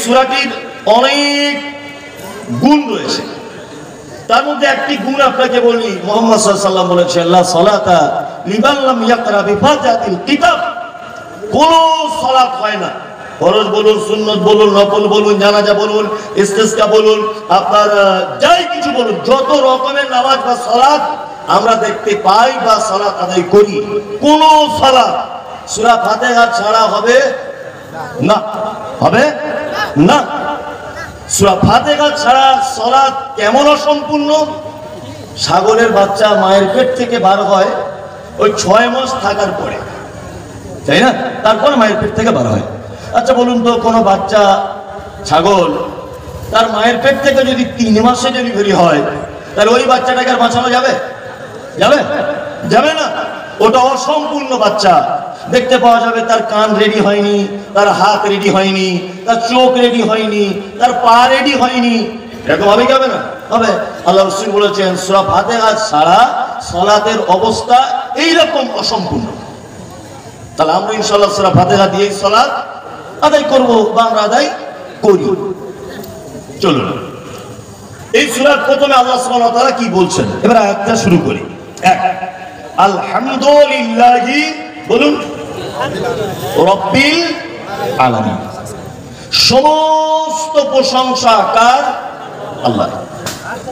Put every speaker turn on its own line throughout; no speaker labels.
সূরাটির অনেক গুণ রয়েছে, তার মধ্যে একটি গুণ আপনাকে বলি। মুহাম্মদ সাল্লাল্লাহু আলাইহি ওয়াসাল্লাম বলেছেন, লা সালাতা লিমান লাম ইয়াকরা বিফাতিহাতিল কিতাব। কোন সালাত হয় না, ফরজ বলুন, সুন্নত বলুন, নফল বলুন, জানাজা বলুন, ইস্তিসকা বলুন, আপনার যাই কিছু বলুন, যত রকমের নামাজ বা সালাত আমরা দেখতে পাই বা সালাত আদায় করি, কোন সালাত সূরা ফাতিহা ছাড়া হবে না, হবে না। সূরা ফাতিহা ছাড়া সালাত কেমন অসম্পূর্ণ? ছাগলের বাচ্চা মায়ের পেট থেকে বার হয় ওই 6 মাস থাকার পরে, তাই না? তারপর মায়ের পেট থেকে বার হয়। আচ্ছা বলুন তো, কোনো বাচ্চা ছাগল তার মায়ের পেট থেকে যদি 3 মাসে ডেলিভারি হয়, তাহলে ওই বাচ্চাটাকে আর বাঁচানো যাবে? যাবে? যাবে না। ওটা অসম্পূর্ণ বাচ্চা। দেখতে পাওয়া যাবে তার কান রেডি হয়নি, তার হাত রেডি হয়নি, তার চোখ রেডি হয়নি, তার পা রেডি হয়নি। এরকম হবে কি হবে না? হবে। আল্লাহ রাসূল বলেছেন, সূরা ফাতিহা ছাড়া সালাতের অবস্থা এইরকম অসম্পূর্ণ। তাহলে আমরা ইনশাআল্লাহ সূরা ফাতিহা দিয়ে সালাত আদায় করব বা আমরা আদায় করি। চলুন, এই সূরার প্রথমে আল্লাহ সুবহানাহু ওয়া তাআলা কি বলছেন, এবার আয়াতটা শুরু করি। এক, আলহামদুলিল্লাহি, বলুন, রাব্বিল আলামিন। সমস্ত প্রশংসা কার? আল্লাহ।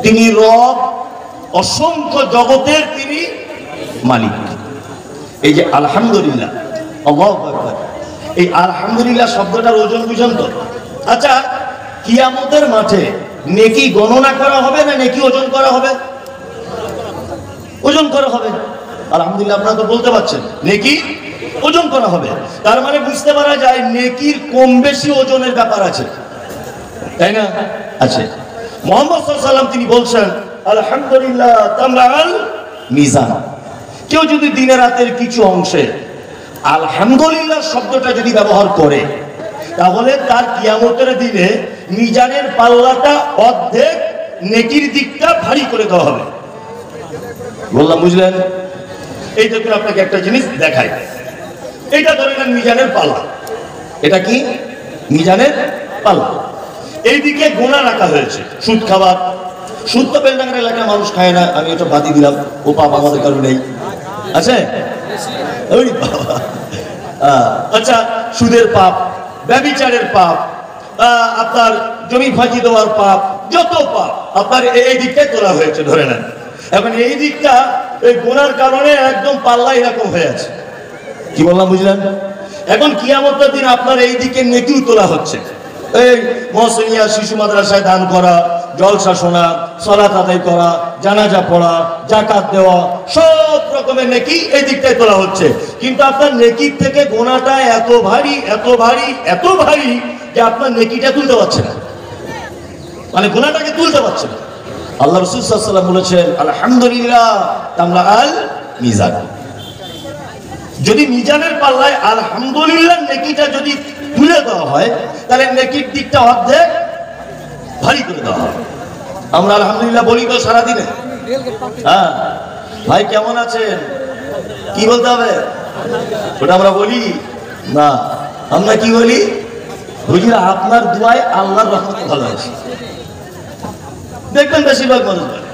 তিনি রব, অসংখ্য জগতের তিনি মালিক। এই যে আলহামদুলিল্লাহ, আল্লাহু আকবার, এই আলহামদুলিল্লাহ শব্দটার ওজন বুঝেন তো? আচ্ছা, কিয়ামতের মাঠে নেকি গণনা করা হবে না নেকি ওজন করা হবে? ওজন করা হবে। আলহামদুলিল্লাহ আপনারা তো বলতে পারছেন, নেকি ওজন করা হবে। তার মানে বুঝতে পারা যায় নেকির কম বেশি ওজনের ব্যাপার আছে, তাই না? আছে। মুহাম্মদ সাল্লাল্লাহু আলাইহি ওয়াসাল্লাম তিনি বলছেন, আলহামদুলিল্লাহ তামলাল মিজান। কেউ যদি দিনে রাতের কিছু অংশে আলহামদুলিল্লাহ শব্দটা যদি ব্যবহার করে, তাহলে তার কিয়ামতের দিনে মিজানের পাল্লাটা অর্ধেক নেকির দিকটা ভারী করে দেওয়া হবে। বললাম, বুঝলেন? এই দেখুন, আপনাকে একটা জিনিস দেখাই। এটা ধরে নেন মিজানের পাল্লা। এটা কি? মিজানের পাল্লা। এইদিকে গোনা রাখা হয়েছে সুদ খাবার। সুদ তো বেলডাঙ্গার এলাকার মানুষ খায় না, আমি এটা বাদি দিলাম, ও পাপ আমাদের কারো নেই, আছে? ওই বাবা। আচ্ছা, সুদের পাপ, ব্যভিচারের পাপ, আপনার জমি ফাঁকি দেওয়ার পাপ, যত পাপ আপনার এই দিকটাই তোলা হয়েছে ধরে নেন। এখন এই দিকটা এই গুনার কারণে একদম পাল্লা এরকম হয়ে আছে। কি বললাম, বুঝলেন? এখন কিয়ামতের দিন আপনার এই দিকে নেকিও তোলা হচ্ছে। এই মহসিনিয়া শিশু মাদ্রাসায় দান করা, জলসা শোনা, সালাত আদায় করা, জানাজা পড়া, যাকাত দেওয়া, সব রকমের নেকি এই দিকটায় তোলা হচ্ছে। কিন্তু আপনার নেকির থেকে গোনাটা এত ভারী, এত ভারী, এত ভারী যে আপনার নেকিটা তুলতে পারছে না, মানে গোনাটাকে তুলতে পারছে না। আল্লাহ রাসূল সাল্লাল্লাহু আলাইহি ওয়াসাল্লাম বলেছেন, আলহামদুলিল্লাহ তামলাল মিজান। যদি মিজানের পাল্লায় আলহামদুলিল্লাহ নেকিটা যদি তুলে দেওয়া হয়, তাহলে নেকির দিকটা অর্ধেক ভারী করে দেওয়া হয়। আমরা আলহামদুলিল্লাহ বলি তো সারাদিনে। হ্যাঁ ভাই, কেমন আছেন? কি বলতে হবে? ওটা আমরা বলি না। আমরা কি বলি? বুঝলি, আপনার দোয়ায় আল্লাহর রহমতে ভালো আছে। দেখবেন বেশিরভাগ মানুষ বলে,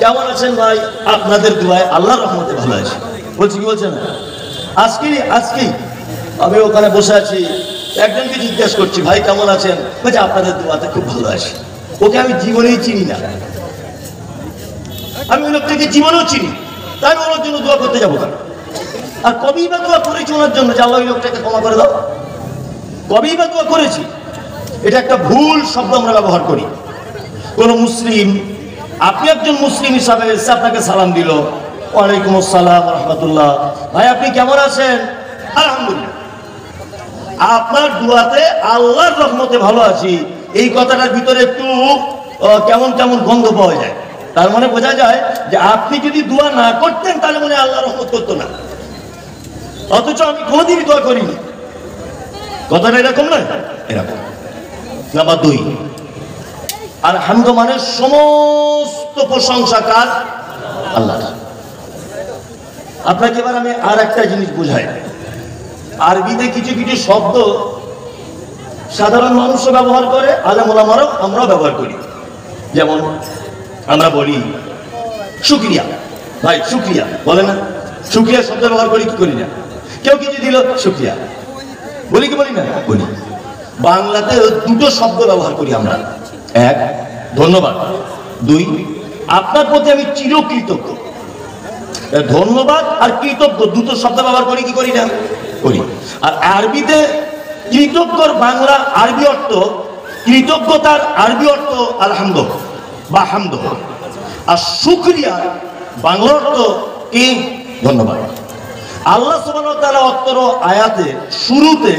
কেমন আছেন ভাই? আপনাদের দোয়ায় আল্লাহর রহমতে ভালো আছে। বলছি, কি বলছেন? আজকেই আমি ওখানে বসে আছি, একজনকে জিজ্ঞাসা করছি, ভাই কেমন আছেন? বলছে, আপনাদের দোয়াতে খুব ভালো আছি। ওকে আমি জীবনেই চিনি না, আমি ওই লোকটাকে জীবনেও চিনি, তাই আমি ওর জন্য দোয়া করতে যাবো কেন? আর কবেই বা দোয়া করেছি ওনার জন্য যে আল্লাহ ওই লোকটাকে ক্ষমা করে দাও? কবেই বা দোয়া করেছি? এটা একটা ভুল শব্দ আমরা ব্যবহার করি। কোন মুসলিম, আপনি একজন মুসলিম হিসাবে এসে আপনাকে সালাম দিল, ওয়ালাইকুম আসসালাম রাহমাতুল্লাহ, ভাই আপনি কেমন আছেন? আলহামদুলিল্লাহ। আপনার দোয়াতে আল্লাহর রহমতে ভালো আছি, এই কথাটার ভিতরে একটু কেমন কেমন গন্ধ পাওয়া যায়। তার মানে বোঝা যায় যে আপনি যদি দোয়া না করতেন তাহলে মনে আল্লাহ রহমত করতো না। অথচ আমি কোনোদিনই দোয়া করিনি। কথাটা এরকম নয়, এরকম। নাম্বার 2, আলহামদ মানে সমস্ত প্রশংসা কার? আল্লাহ। আপনাকে এবার আমি আর একটা জিনিস বুঝাই। আরবিতে কিছু কিছু শব্দ সাধারণ মানুষও ব্যবহার করে, আলেম ওলামারাও আমরাও ব্যবহার করি। যেমন আমরা বলি শুকরিয়া, ভাই শুকরিয়া বলে না, শুকরিয়া শব্দ ব্যবহার করি কি করি না? কেউ কিছু দিল শুকরিয়া বলি কি বলি না? বলি। বাংলাতে দুটো শব্দ ব্যবহার করি আমরা, এক ধন্যবাদ, দুই আপনার প্রতি আমি চিরকৃতজ্ঞ। ধন্যবাদ আর কৃতজ্ঞ দুটো শব্দ ব্যবহার করি কি করি না? করি। আর আরবিতে কৃতজ্ঞর বাংলা আরবি অর্থ, কৃতজ্ঞতার আরবি অর্থ আলহামদ বা হামদ, আর শুকরিয়া বাংলা অর্থ কি? ধন্যবাদ। আল্লাহ সুবহানাহু ওয়া তাআলা অত্তর আয়াতে শুরুতে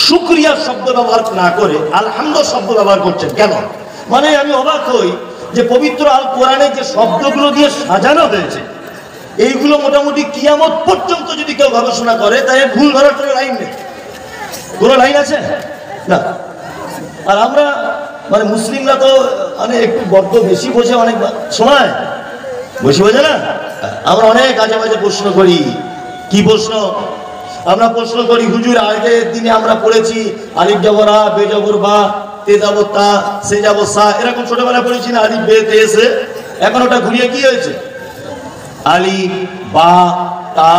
শুকরিয়া শব্দ ব্যবহার না করে আলহামদ শব্দ ব্যবহার করছেন কেন? মানে আমি অবাক হই যে পবিত্র আল কোরআনে যে শব্দগুলো দিয়ে সাজানো হয়েছে, এইগুলো মোটামুটি কিয়ামত পর্যন্ত যদি কেউ গবেষণা করে তাই ভুল ধরার কোনো লাইন নেই। কোনো লাইন আছে না। আর আমরা মানে মুসলিমরা তো মানে একটু বড্ড বেশি বোঝে, অনেক সময় বেশি বোঝে না। আমরা অনেক আজে বাজে প্রশ্ন করি। কি প্রশ্ন? আমরা প্রশ্ন করি, হুজুর আগের দিনে আমরা পড়েছি আলিফ জবর আ, বে জবর বা, তে জবর তা, সে জবর সা, এরকম ছোটবেলায় পড়েছি না আলিফ বে তে সে। এখন ওটা ঘুরিয়ে কি হয়েছে? আলিফ বা তা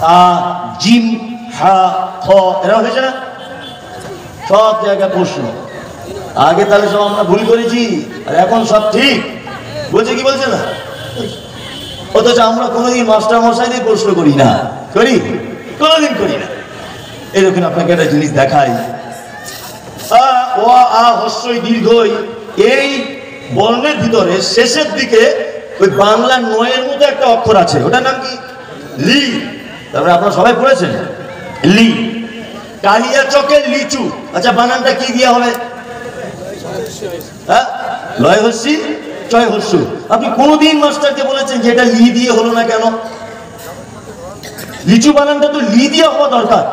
তা জিম হা খ, এরকম হয়েছে না? সব জায়গায় প্রশ্ন। আগে তাহলে সব আমরা ভুল করেছি, আর এখন সব ঠিক বলছে। কি বলছে না? অথচ আমরা কোনোদিন মাস্টার মশাই দিয়ে প্রশ্ন করি না, করি? কোনোদিন করি না। এরকম আপনাকে একটা জিনিস দেখাই, ও আ হস্যই দীর্ঘই, এই বর্ণের ভিতরে শেষের দিকে ওই বাংলা নয়ের মতো একটা অক্ষর আছে, ওটার নাম কি? লি। তারপরে আপনারা সবাই পড়েছেন লি। কালিয়া চকের লিচু, আচ্ছা বানানটা কি দিয়ে হবে? হ্যাঁ, লয় হস্যি চয় হস্যু। আপনি কোনদিন মাস্টারকে বলেছেন যে এটা লি দিয়ে হলো না কেন? লিচু বানানটা তো লি দিয়ে হওয়া দরকার,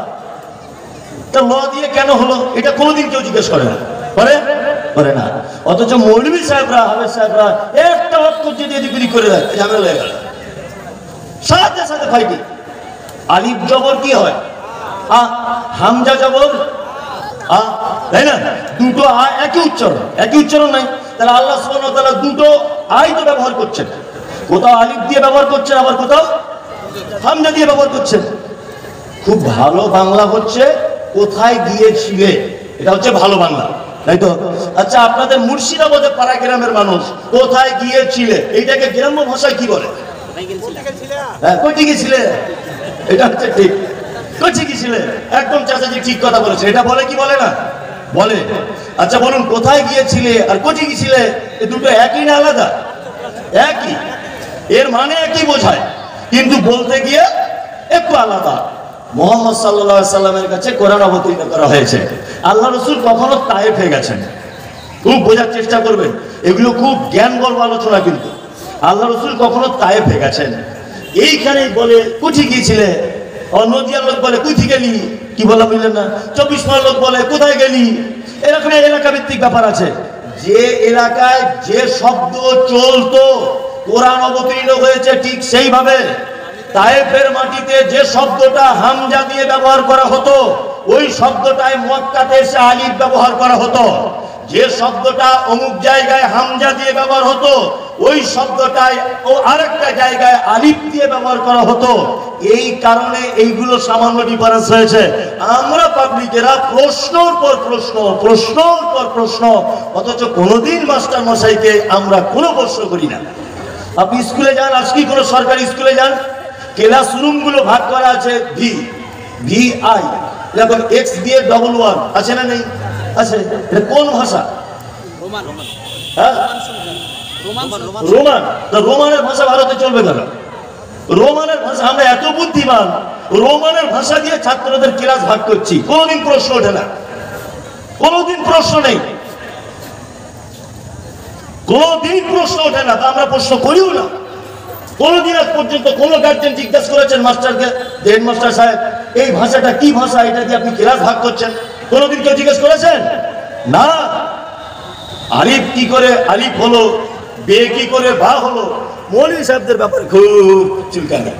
তা ল দিয়ে কেন হলো? এটা কোনোদিন কেউ জিজ্ঞেস করে না, করে না। অথচ মৌলভী সাহেবরা, হাফেজ সাহেবরা একটা অক্ষর যদি এদিক ওদিক করে দেয় ঝামেলা হয়ে গেল, সাথে সাথে ফাইটি। আলিফ জবর কি হয়? আ, হামজা জবর আ, তাই না? দুটো আ একই উচ্চারণ, একই উচ্চারণ নাই। তাহলে আল্লাহ সুবহানাহু ওয়া তাআলা দুটো আই তো ব্যবহার করছেন, কোথাও আলিফ দিয়ে ব্যবহার করছেন, আবার কোথাও হামজা দিয়ে ব্যবহার করছেন। খুব ভালো বাংলা হচ্ছে কোথায় গিয়েছিলে, এটা হচ্ছে ভালো বাংলা, তাই তো? আচ্ছা আপনাদের মুর্শিদাবাদের পাড়া গ্রামের মানুষ কোথায় গিয়েছিলে, এইটাকে গ্রাম্য ভাষায় কি বলে? হ্যাঁ, কই গিয়েছিলে, এটা হচ্ছে ঠিক। কই গিয়েছিলে, একদম চাচাজি ঠিক কথা বলেছে। এটা বলে কি বলে না? বলে। আচ্ছা বলুন, কোথায় গিয়েছিলে আর কোচি গিয়েছিলে, এই দুটো একই না আলাদা? একই, এর মানে একই বোঝায়, কিন্তু বলতে গিয়ে একটু আলাদা। মুহাম্মদ সাল্লাল্লাহু আলাইহি সাল্লামের কাছে কোরআন অবতীর্ণ করা হয়েছে। আল্লাহ রাসূল কখনো তায়েফে গেছেন, খুব বোঝার চেষ্টা করবেন, এগুলো খুব জ্ঞান গর্ব আলোচনা। কিন্তু আল্লাহ রাসূল কখনো তায়েফে গেছেন, এইখানেই বলে কুঠি গিয়েছিলে। নদিয়ার লোক বলে কুঠি গেলি, কি বলা বুঝলেন না? 24 পর লোক বলে কোথায় গেলি। এরকম এলাকা ভিত্তিক ব্যাপার আছে। যে এলাকায় যে শব্দ চলতো, কোরআন অবতীর্ণ হয়েছে ঠিক সেইভাবে। তায়েফের মাটিতে যে শব্দটা হামজা দিয়ে ব্যবহার করা হতো, ওই শব্দটাই মক্কাতে এসে আলিফ ব্যবহার করা হতো। যে শব্দটা অমুক জায়গায় হামজা দিয়ে ব্যবহার হতো, ওই শব্দটাই ও আরেকটা জায়গায় আলিফ দিয়ে ব্যবহার করা হতো। এই কারণে এইগুলো সামান্য ডিফারেন্স হয়েছে। আমরা পাবলিকেরা প্রশ্নর পর প্রশ্ন, প্রশ্নর পর প্রশ্ন, অথচ কোনোদিন মাস্টার মশাইকে আমরা কোনো প্রশ্ন করি না। আপনি স্কুলে যান, আজকে কোনো সরকারি স্কুলে যান, ক্লাসরুম গুলো ভাগ করা আছে ভি ভি আই, এরকম এক্স দিয়ে ডবল ওয়ান আছে না নেই? আছে। এটা কোন ভাষা? হ্যাঁ, রোমান। রোমানের ভাষা ভারতে চলবে কেন? রোমানের ভাষা, আমরা এত বুদ্ধিমান, রোমানের ভাষা দিয়ে ছাত্রদের ক্লাস ভাগ করছি, কোনোদিন প্রশ্ন ওঠে না, কোনোদিন প্রশ্ন নেই, কোনোদিন প্রশ্ন ওঠে না। আমরা প্রশ্ন করিও না কোনোদিন। আজ পর্যন্ত কোন গার্জেন জিজ্ঞাসা করেছেন মাস্টারকে, হেডমাস্টার সাহেব এই ভাষাটা কি ভাষা, এটা দিয়ে আপনি ক্লাস ভাগ করছেন? কোনোদিন কেউ জিজ্ঞেস করেছেন? না। আলিফ কি করে আলিফ হলো, বে কি করে বা হলো, মৌলভী সাহেবদের ব্যাপারে খুব চুলকানি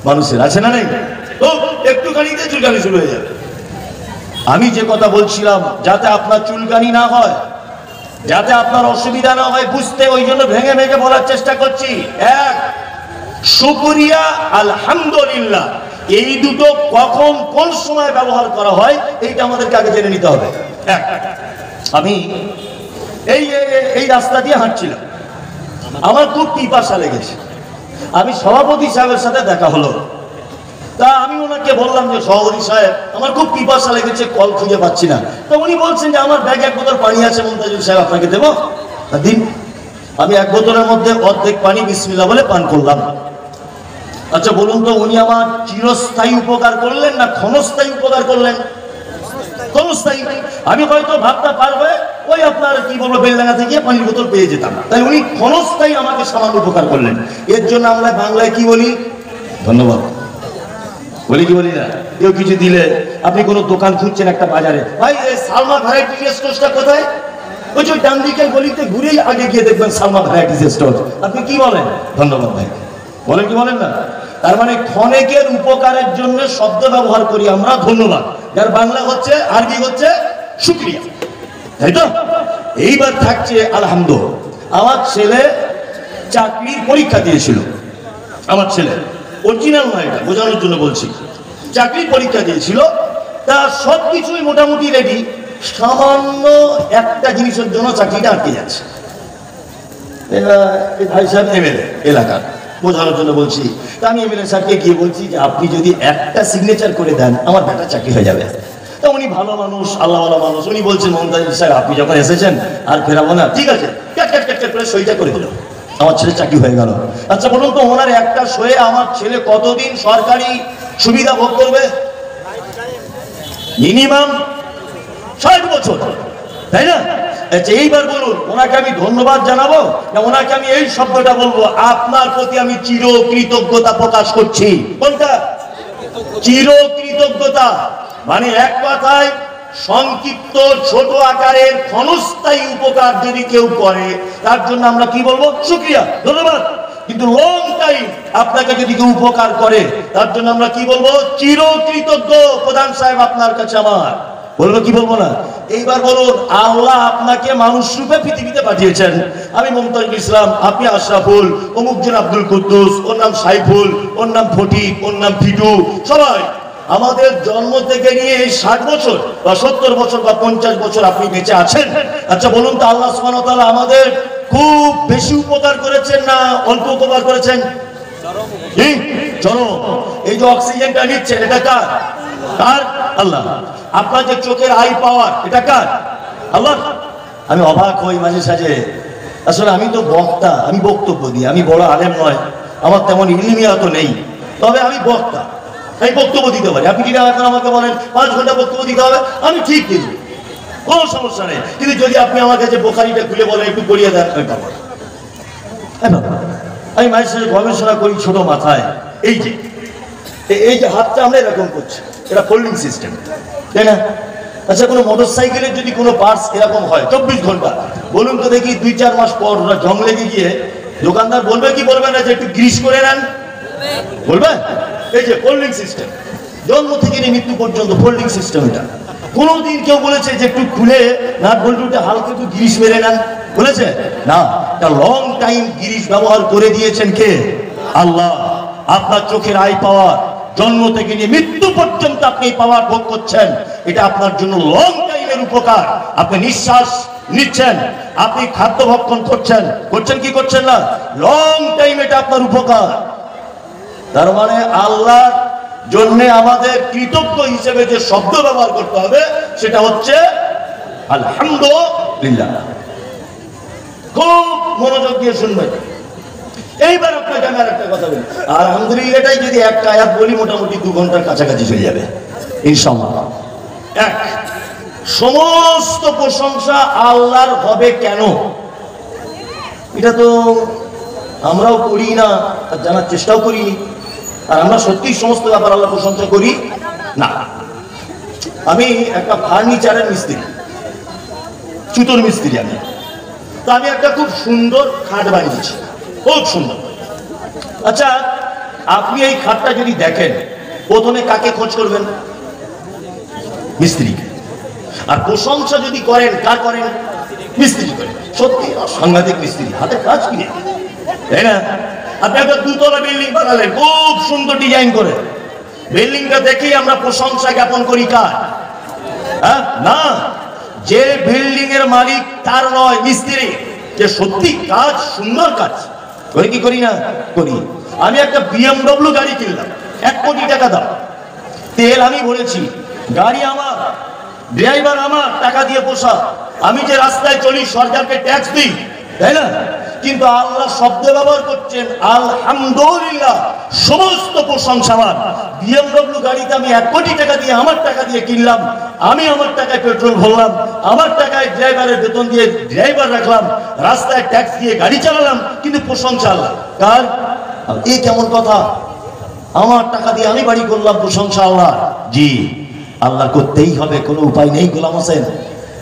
মানুষের আছে না নেই? তো একটুখানিতে চুলকানি শুরু হয়ে যাবে। আমি যে কথা বলছিলাম, যাতে আপনার চুলকানি না হয়, যাতে আপনার অসুবিধা না হয় বুঝতে, ওই জন্য ভেঙে ভেঙে বলার চেষ্টা করছি। এক, শুকরিয়া, আলহামদুলিল্লাহ, এই দুটো কখন কোন সময় ব্যবহার করা হয় এইটা আমাদেরকে আগে জেনে নিতে হবে। এক, আমি এই রাস্তা দিয়ে হাঁটছিলাম, আমার খুব পিপাসা লেগেছে। আমি সভাপতি সাহেবের সাথে দেখা হলো, তা আমি ওনাকে বললাম যে সভাপতি সাহেব, আমার খুব পিপাসা লেগেছে, কল খুঁজে পাচ্ছি না। তো উনি বলছেন যে আমার ব্যাগে এক বোতল পানি আছে, মুমতাজুল সাহেব আপনাকে দেবো, দিন। আমি এক বোতলের মধ্যে অর্ধেক পানি বিসমিল্লাহ বলে পান করলাম। আচ্ছা বলুন তো, উনি আমার চিরস্থায়ী উপকার করলেন না ক্ষণস্থায়ী উপকার করলেন? ক্ষণস্থায়ী। আমি হয়তো ভাবতে পারবে ওই আপনার কি বলবো বেলডাঙ্গা থেকে পানির বোতল পেয়ে যেতাম, তাই উনি ক্ষণস্থায়ী আমাকে সামান্য উপকার করলেন। এর জন্য আমরা বাংলায় কি বলি? ধন্যবাদ বলি কি বলি না? কেউ কিছু দিলে, আপনি কোনো দোকান খুঁজছেন একটা বাজারে, ভাই সালমা ভ্যারাইটি স্টোরটা কোথায়? ওই যে ডান দিকের গলিতে ঘুরেই আগে গিয়ে দেখবেন সালমা ভ্যারাইটি স্টোর। আপনি কি বলেন? ধন্যবাদ ভাই বলেন কি বলেন না? তার মানে ক্ষণেকের উপকারের জন্য শব্দ ব্যবহার করি আমরা ধন্যবাদ, যার বাংলা হচ্ছে, আরবি হচ্ছে শুকরিয়া, তাই তো? এইবার থাকছে আলহামদুলিল্লাহ। আমার ছেলে চাকরির পরীক্ষা দিয়েছিল, আমার ছেলে, অরিজিনাল নয় এটা, বোঝানোর জন্য বলছি। চাকরির পরীক্ষা দিয়েছিল, তা সবকিছুই মোটামুটি রেডি, সামান্য একটা জিনিসের জন্য চাকরিটা আটকে যাচ্ছে। ভাই সাহেব এমএলএ এলাকার, বোঝানোর জন্য বলছি। তা আমি এমএলএ সাহেবকে গিয়ে বলছি যে আপনি যদি একটা সিগনেচার করে দেন আমার বেটা চাকরি হয়ে যাবে। তা উনি ভালো মানুষ, আল্লাহওয়ালা মানুষ, উনি বলছেন মুমতাজুল সাহেব আপনি যখন এসেছেন আর ফেরাবো না, ঠিক আছে, ক্যাট ক্যাট ক্যাট করে সইটা করে দিল, আমার ছেলে চাকরি হয়ে গেল। আচ্ছা বলুন তো, ওনার একটা সয়ে আমার ছেলে কতদিন সরকারি সুবিধা ভোগ করবে? মিনিমাম 60 বছর, তাই না? আচ্ছা এইবার বলুন, ওনাকে আমি ধন্যবাদ জানাবো না ওনাকে আমি এই শব্দটা বলবো, আপনার প্রতি আমি চির কৃতজ্ঞতা প্রকাশ করছি? কোনটা? চির কৃতজ্ঞতা। মানে এক কথায় সংক্ষিপ্ত ছোট আকারের ক্ষণস্থায়ী উপকার যদি কেউ করে তার জন্য আমরা কি বলবো? শুকরিয়া, ধন্যবাদ। কিন্তু লং টাইম আপনাকে যদি কেউ উপকার করে তার জন্য আমরা কি বলবো? চির কৃতজ্ঞ প্রধান সাহেব আপনার কাছে আমার। বলবো কি বলবো না? এইবার বলুন, আল্লাহ আপনাকে মানুষ রূপে পৃথিবীতে পাঠিয়েছেন। আমি মুমতাজুল ইসলাম, আপনি আশরাফুল, অমুকজন আব্দুল কুদ্দুস, ওর নাম সাইফুল, ওর নাম ফটিক, ওর নাম ফিটু, সবাই আমাদের জন্ম থেকে নিয়ে 60 বছর বা 70 বছর বা 50 বছর আপনি বেঁচে আছেন। আচ্ছা বলুন তো, আল্লাহ সুবহানাহু ওয়া তাআলা আমাদের খুব বেশি উপকার করেছেন না অল্প উপকার করেছেন? চলো, এই যে অক্সিজেনটা নিচ্ছেন এটা কার? কার? আল্লাহ। আপনার যে চোখের আই পাওয়ার এটা কার? আল্লাহ। আমি অবাক হই মাঝে সাঝে, আসলে আমি তো বক্তা, আমি বক্তব্য দিই, আমি বড় আলেম নয়, আমার তেমন ইলমিয়া তো নেই, তবে আমি বক্তা, আমি বক্তব্য দিতে পারি। আপনি যদি এখন আমাকে বলেন 5 ঘন্টা বক্তব্য দিতে হবে, আমি ঠিক দিব, কোনো সমস্যা নেই। কিন্তু যদি আপনি আমার কাছে বোখারিটা খুলে বলেন একটু পড়িয়ে দেন, আমি পাবো না। আমি মাঝে সাথে গবেষণা করি ছোট মাথায়। এই যে হাতটা আমরা এরকম করছি, এটা ফোল্ডিং সিস্টেম, তাই না? আচ্ছা কোনো মোটর সাইকেলের যদি কোনো পার্টস এরকম হয় 24 ঘন্টা, বলুন তো দেখি 2-4 মাস পর ওরা জং লেগে গিয়ে দোকানদার বলবে কি বলবে না যে একটু গ্রিস করে নেন? বলবে। এই যে ফোল্ডিং সিস্টেম, জন্ম থেকে নিয়ে মৃত্যু পর্যন্ত ফোল্ডিং সিস্টেম। এটা কোনোদিন কেউ বলেছে যে একটু খুলে নাট বল্টুটা হালকা একটু গ্রিস মেরে নেন? বলেছে না। এটা লং টাইম গ্রিস ব্যবহার করে দিয়েছেন কে? আল্লাহ। আপনার চোখের আই পাওয়ার জন্ম থেকে নিয়ে মৃত্যু পর্যন্ত আপনি পাওয়ার ভোগ করছেন, এটা আপনার জন্য লং টাইমের উপকার। আপনি নিঃশ্বাস নিচ্ছেন, আপনি খাদ্য ভক্ষণ করছেন, কি করছেন না? লং টাইম এটা আপনার উপকার। তার মানে আল্লাহর জন্য আমাদের কৃতজ্ঞ হিসেবে যে শব্দ ব্যবহার করতে হবে সেটা হচ্ছে আলহামদুলিল্লাহ। খুব মনোযোগ দিয়ে শুনবেন। এইবার আপনাকে আমি আর একটা কথা বলি, আলহামদুলিল্লাহটাই যদি একটা আয়াত বলি মোটামুটি 2 ঘন্টার কাছাকাছি চলে যাবে ইনশাআল্লাহ। এক, সমস্ত প্রশংসা আল্লাহর হবে কেন? এটা তো আমরাও করি না, আর জানার চেষ্টাও করিনি। আর আমরা সত্যি সমস্ত ব্যাপার আল্লাহ প্রশংসা করি না। আমি একটা ফার্নিচারের মিস্ত্রি, জুতোর মিস্ত্রি আমি। তো আমি একটা খুব সুন্দর খাট বানিয়েছি, খুব সুন্দর। আচ্ছা আপনি এই খাটটা যদি দেখেন, প্রথমে কাকে খোঁজ করবেন? মিস্ত্রিকে। আর প্রশংসা যদি করেন, কার করেন? মিস্ত্রি করেন। সত্যি সাংঘাতিক মিস্ত্রি, হাতে কাজ কি, তাই না? আপনি একটা দুতলা বিল্ডিং বানালেন, খুব সুন্দর ডিজাইন করে, বিল্ডিংটা দেখেই আমরা প্রশংসা জ্ঞাপন করি কার? হ্যাঁ না, যে বিল্ডিং এর মালিক তার নয়, মিস্ত্রি, যে সত্যি কাজ সুন্দর কাজ করে, কি করি না? করি। আমি একটা BMW গাড়ি কিনলাম, 1 কোটি টাকা দাম, তেল আমি ভরেছি, গাড়ি আমার, ড্রাইভার আমার, টাকা দিয়ে পোষা, আমি যে রাস্তায় চলি সরকারকে ট্যাক্স দিই, তাই না? কিন্তু আল্লাহ শব্দ ব্যবহার করছেন আলহামদুলিল্লাহ, সমস্ত প্রশংসা আমার। BMW গাড়িতে আমি 1 কোটি টাকা দিয়ে, আমার টাকা দিয়ে কিনলাম, আমি আমার টাকায় পেট্রোল ভরলাম, আমার টাকায় ড্রাইভারের বেতন দিয়ে ড্রাইভার রাখলাম, রাস্তায় ট্যাক্স দিয়ে গাড়ি চালালাম, কিন্তু প্রশংসা আল্লাহ কার? এই কেমন কথা? আমার টাকা দিয়ে আমি বাড়ি করলাম, প্রশংসা আল্লাহ। জি, আল্লাহ করতেই হবে, কোনো উপায় নেই গোলাম হোসেন,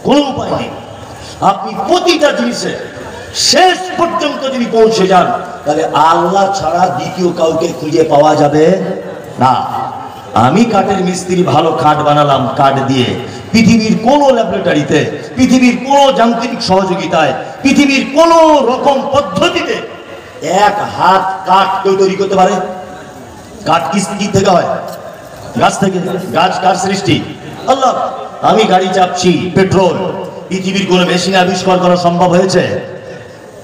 কোনো উপায় নেই। আপনি প্রতিটা জিনিসে শেষ পর্যন্ত যদি পৌঁছে যান, তাহলে আল্লাহ ছাড়া দ্বিতীয় কাউকে খুঁজে পাওয়া যাবে না। আমি কাঠের মিস্ত্রি, ভালো খাট বানালাম, কাঠ দিয়ে পৃথিবীর কোন ল্যাবরেটরিতে, পৃথিবীর কোন যান্ত্রিক সহযোগিতায়, পৃথিবীর কোন রকম পদ্ধতিতে 1 হাত কাঠ কেউ তৈরি করতে পারে? কাঠ কি থেকে হয়? গাছ থেকে। গাছ কার সৃষ্টি? আল্লাহ। আমি গাড়ি চাপছি পেট্রোল, পৃথিবীর কোন মেশিন আবিষ্কার করা সম্ভব হয়েছে?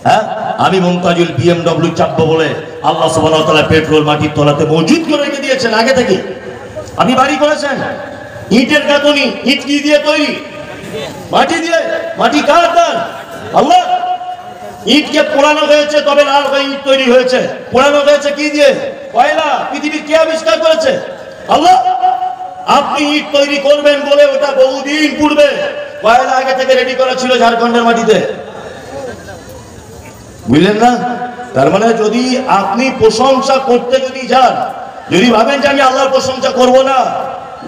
হ্যাঁ, আমি মুমতাজুল BMW চাপবো বলে আল্লাহ সুবহানাহু ওয়া তাআলা পেট্রোল মাটির তলাতে মজুদ করে রেখে দিয়েছেন আগে থেকে। আপনি বাড়ি করেছেন, ইটের গাঁথনি, ইট কি দিয়ে তৈরি? মাটি দিয়ে। মাটি কার দান? আল্লাহ। ইটকে পোড়ানো হয়েছে, তবে লাল হয়ে ইট তৈরি হয়েছে। পোড়ানো হয়েছে কি দিয়ে? কয়লা। পৃথিবীর কে আবিষ্কার করেছে? আল্লাহ। আপনি ইট তৈরি করবেন বলে ওটা বহুদিন পূর্বে কয়লা আগে থেকে রেডি করা ছিল ঝাড়খণ্ডের মাটিতে, বুঝলেন না? তার মানে যদি আপনি প্রশংসা করতে যদি যান, যদি ভাবেন যে আমি আল্লাহর প্রশংসা করব না,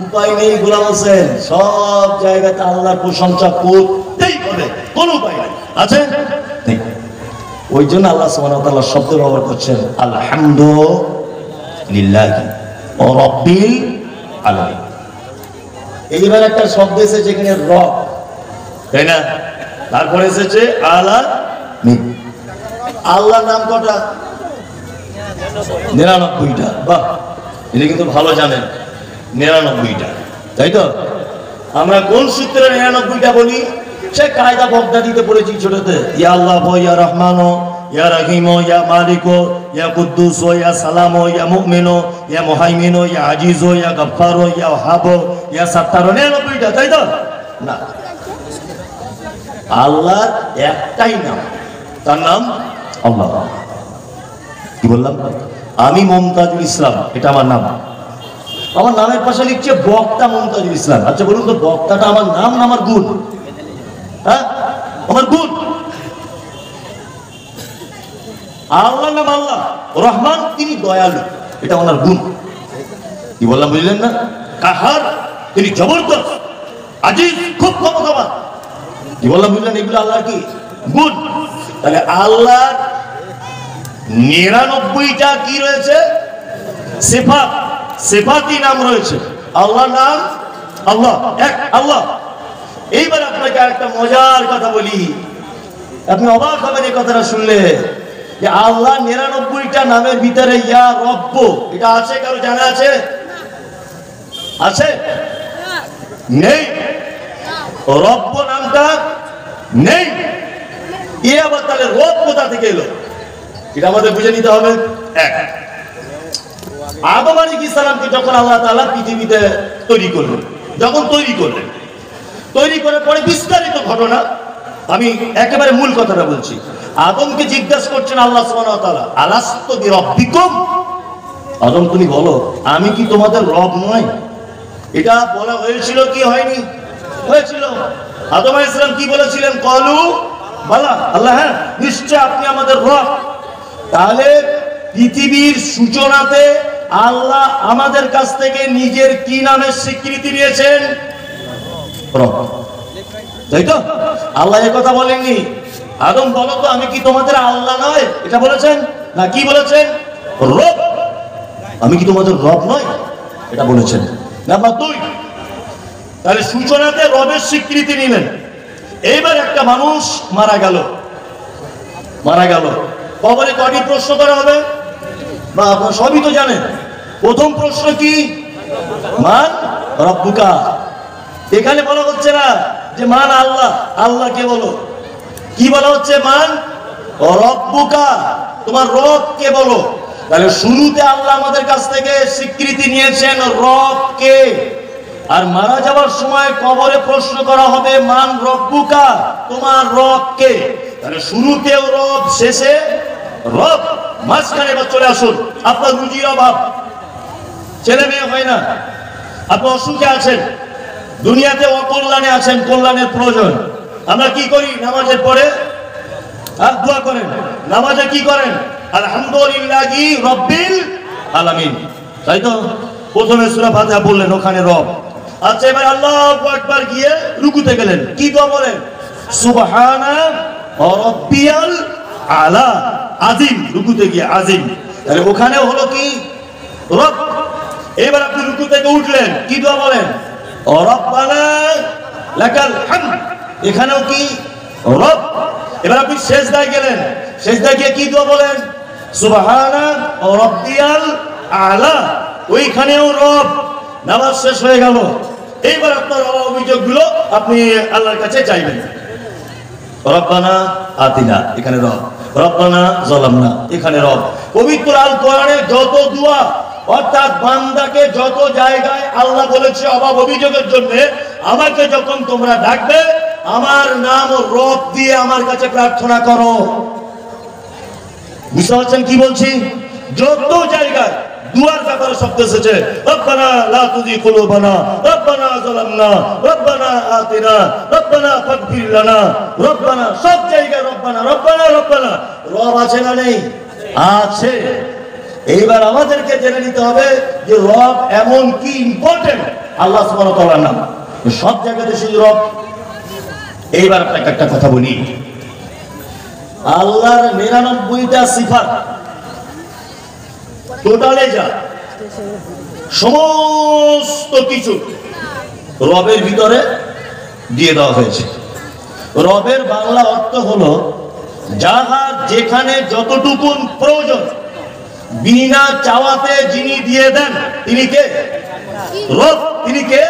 উপায় নেই গোলাম হোসেন, সব জায়গাতে আল্লাহর প্রশংসা করতেই হবে, কোনো উপায় নেই। আছে? ওই জন্য আল্লাহ সুবহানাহু ওয়া তাআলা শব্দ ব্যবহার করছেন আলহামদুলিল্লাহি রাব্বিল আলামিন। এইবার একটা শব্দ এসেছে যেখানে রব, তাই না? তারপরে এসেছে আলামিন। আল্লাহ নাম কটা? 99টা। বাহ, এটা কিন্তু ভালো জানেন, 99টা, তাই তো? আমরা কোন সূত্রে 99টা বলি? সে কায়দা বগদাদিতে পড়েছি ছোটতে। ইয়া আল্লাহ, ইয়া রহমান, ইয়া রহিম, ইয়া মালিক, ইয়া কুদ্দুস, ইয়া সালাম, ইয়া মুমিন, ইয়া মুহাইমিন, ইয়া আজিজ, ইয়া গফফার, ইয়া ওয়াহাব, ইয়া সাত্তার। 99টা, তাই তো? না, আল্লাহর একটাই নাম, তার নাম আল্লাহ। কি বললাম? আমি মুমতাজুল ইসলাম, এটা আমার নাম। আমার নামের পাশে লিখছে বক্তা মুমতাজুল ইসলাম। আচ্ছা বলুন তো, বক্তাটা আমার নাম না আমার গুণ? হ্যাঁ, আমার গুণ। আল্লাহ নাম আল্লাহ, রহমান তিনি দয়ালু, এটা ওনার গুণ। কি বললাম বুঝলেন না? কাহার, তিনি জবরদস্ত, আজিজ, খুব ক্ষমতাবান। কি বললাম বুঝলেন? এগুলো আল্লাহর কি গুণ। তাহলে আল্লাহ 99টা কি রয়েছে? সিফাত, সিফাতি নাম রয়েছে। আল্লাহ নাম আল্লাহ, এক আল্লাহ। এইবার আপনাকে একটা মজার কথা বলি, আপনি অবাক হবেন এই কথাটা শুনলে, যে আল্লাহ 99টা নামের ভিতরে ইয়া রব্ব, এটা আছে? কারো জানা আছে? আছে? নেই। রব্ব নামটা নেই। এ আবার তাহলে রব কোথা থেকে এলো? এটা আমাদের বুঝে নিতে হবে। এক, আদম আলাইহিস সালামকে যখন আল্লাহ তাআলা পৃথিবীতে তৈরি করলেন, যখন তৈরি করলেন, তৈরি করার পরে বিস্তারিত ঘটনা, আমি একেবারে মূল কথাটা বলছি। আদমকে জিজ্ঞাসা করছেন আল্লাহ সুবহানাহু ওয়া তাআলা, আলাস্তু বিরাব্বিকুম, আদম তুমি বলো আমি কি তোমাদের রব নয়? এটা বলা হয়েছিল কি হয়নি? হয়েছিল। আদম আলাইহিস সালাম কি বলেছিলেন? ক্বালু বালা, আল্লাহ হ্যাঁ নিশ্চয় আপনি আমাদের রব। তাহলে পৃথিবীর সূচনাতে আল্লাহ আমাদের কাছ থেকে নিজের কি নামের স্বীকৃতি নিয়েছেন? রব, তাই তো? আল্লাহ এ কথা বলেননি আদম বলো তো আমি কি তোমাদের আল্লাহ নয়, এটা বলেছেন না? কি বলেছেন? রব, আমি কি তোমাদের রব নয়, এটা বলেছেন। নাম্বার 2, তাহলে সূচনাতে রবের স্বীকৃতি নিলেন। এইবার একটা মানুষ মারা গেল, কবরে কটি প্রশ্ন করা হবে বা আপনারা সবই তো জানেন। প্রথম প্রশ্ন কি? মান রব্বুকা। এখানে বলা হচ্ছে না যে মান আল্লাহ, আল্লাহকে বলো। কি বলা হচ্ছে? মান রব্বুকা, তোমার রব কে বলো। তাহলে শুরুতে আল্লাহ আমাদের কাছ থেকে স্বীকৃতি নিয়েছেন রব কে। আর মারা যাওয়ার সময় কবরে প্রশ্ন করা হবে মান রব্বুকা, তোমার রব কে। তাহলে শুরুতেও রব, শেষে রব। মাঝখানে এবার চলে আসুন, আপনার রুজির অভাব, ছেলে মেয়ে হয় না, আপনি অসুখে আছেন, দুনিয়াতে অকল্যাণে আছেন, কল্যাণের প্রয়োজন। আমরা কি করি? নামাজের পরে দোয়া করেন। নামাজে কি করেন? আলহামদুলিল্লাহি রাব্বিল আলামিন, তাই তো? প্রথমে সূরা ফাতিহা বললেন, ওখানে রব। আচ্ছা, এবার আল্লাহু আকবার গিয়ে রুকুতে গেলেন, কি দোয়া বলেন? সুবহানা রাব্বিয়াল আলা, আজিম। রুকুতে গিয়ে আজিম, তাহলে ওখানে হলো কি? রব। এবার আপনি রুকু থেকে উঠলেন, কি দোয়া বলেন? রব্বানা লাকাল হামদ, এখানেও কি? রব। এবার আপনি সিজদায় গেলেন, সিজদায় গিয়ে কি দোয়া বলেন? সুবহানা রাব্বিয়াল আলা, ওইখানেও রব। নামাজ শেষ হয়ে গেল। এইবার আপনার অভিযোগগুলো আপনি আল্লাহর কাছে চাইবেন। রব্বানা আতিনা, এখানে রব। রব্বানা যালামনা, এখানে রব। পবিত্র আল কোরআনে যত দোয়া, অর্থাৎ বান্দাকে যত জায়গায় আল্লাহ বলেছে অভাব অভিযোগের জন্য, আমাকে যখন তোমরা ডাকবে আমার নাম রব দিয়ে আমার কাছে প্রার্থনা করো। বুঝতে পারছেন কি বলছি? যত জায়গায় দুয়ার ব্যাপারে শব্দ এসেছে, রব্বানা লা তুযিগ কুলুবানা, রব্বানা যালামনা, রব্বানা আতিনা, রব্বানা ফাগফির লানা, রব্বানা, সব জায়গায় রব্বানা রব্বানা রব্বানা। রব আছে না নেই? আছে। এইবার আমাদেরকে জেনে নিতে হবে যে রব এমন কি ইম্পর্টেন্ট আল্লাহ সুবহানাহু ওয়া তাআলার নাম, সব জায়গাতে শুধু রব। এইবার আপনাকে একটা কথা বলি, আল্লাহর 99টা সিফাত টোটালে যা সমস্ত কিছু রবের ভিতরে দিয়ে দেওয়া হয়েছে। রবের বাংলা অর্থ হলো যাহা যেখানে যতটুকু প্রয়োজন বিনা চাওয়াতে যিনি দিয়ে দেন তিনি কে? রব। তিনি কে?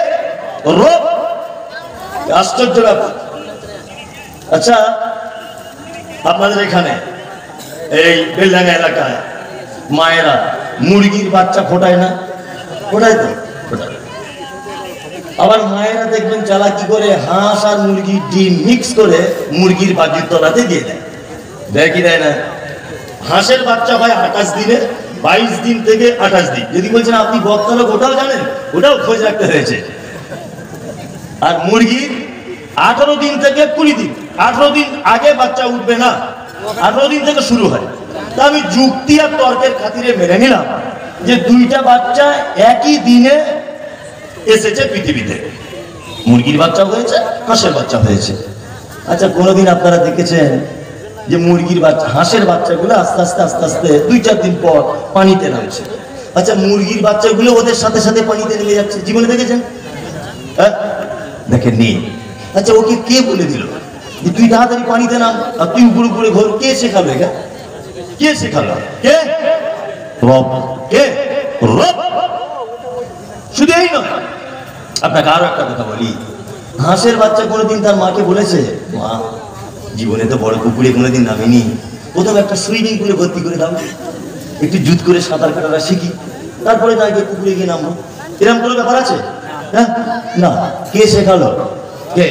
রব। আশ্চর্য ব্যাপার। আচ্ছা, আপনাদের এখানে এই বেলডাঙ্গা এলাকায় মায়েরা মুরগির বাচ্চা ফোটায় না? ফোটায় তো, ফোটায়। আবার মায়েরা দেখবেন চালাকি করে হাঁস আর মুরগির ডিম মিক্স করে মুরগির বাজির তলাতে দিয়ে দেয়। দেয় কি দেয় না? হাঁসের বাচ্চা হয় 28 দিনে, 22 দিন থেকে 28 দিন। যদি বলছেন আপনি বক্তব্য ওটাও জানেন, ওটাও খোঁজ রাখতে হয়েছে। আর মুরগির 18 দিন থেকে 20 দিন, 18 দিন আগে বাচ্চা উঠবে না, 18 দিন থেকে শুরু হয়। তা আমি যুক্তি আর তর্কের খাতিরে মেনে নিলাম যে দুইটা বাচ্চা একই দিনে এসেছে পৃথিবীতে, মুরগির বাচ্চা হয়েছে, হাঁসের বাচ্চা হয়েছে। আচ্ছা, কোনোদিন আপনারা দেখেছেন যে মুরগির বাচ্চা, হাঁসের বাচ্চাগুলো আস্তে আস্তে আস্তে আস্তে 2-4 দিন পর পানিতে নামছে? আচ্ছা, মুরগির বাচ্চাগুলো ওদের সাথে সাথে পানিতে নেমে যাচ্ছে, জীবনে দেখেছেন? হ্যাঁ, দেখেননি? আচ্ছা, ওকে কে বলে দিল যে তুই তাড়াতাড়ি পানিতে নাম আর তুই উপরে উপরে ঘোর? কে শেখালো এটা? কে শেখালো? কে? রব। কে? রব। শুধু এই নয়, আপনাকে আরো একটা কথা বলি, হাঁসের বাচ্চা কোনোদিন তার মাকে বলেছে, মা জীবনে তো বড় পুকুরে কোনোদিন নামিনি, প্রথম একটা সুইমিং পুলে ভর্তি করে দাও, একটু জুত করে সাঁতার কাটাটা শিখি, তারপরে না গিয়ে পুকুরে গিয়ে নামবো। এরকম কোনো ব্যাপার আছে? হ্যাঁ, না। কে শেখালো? কে?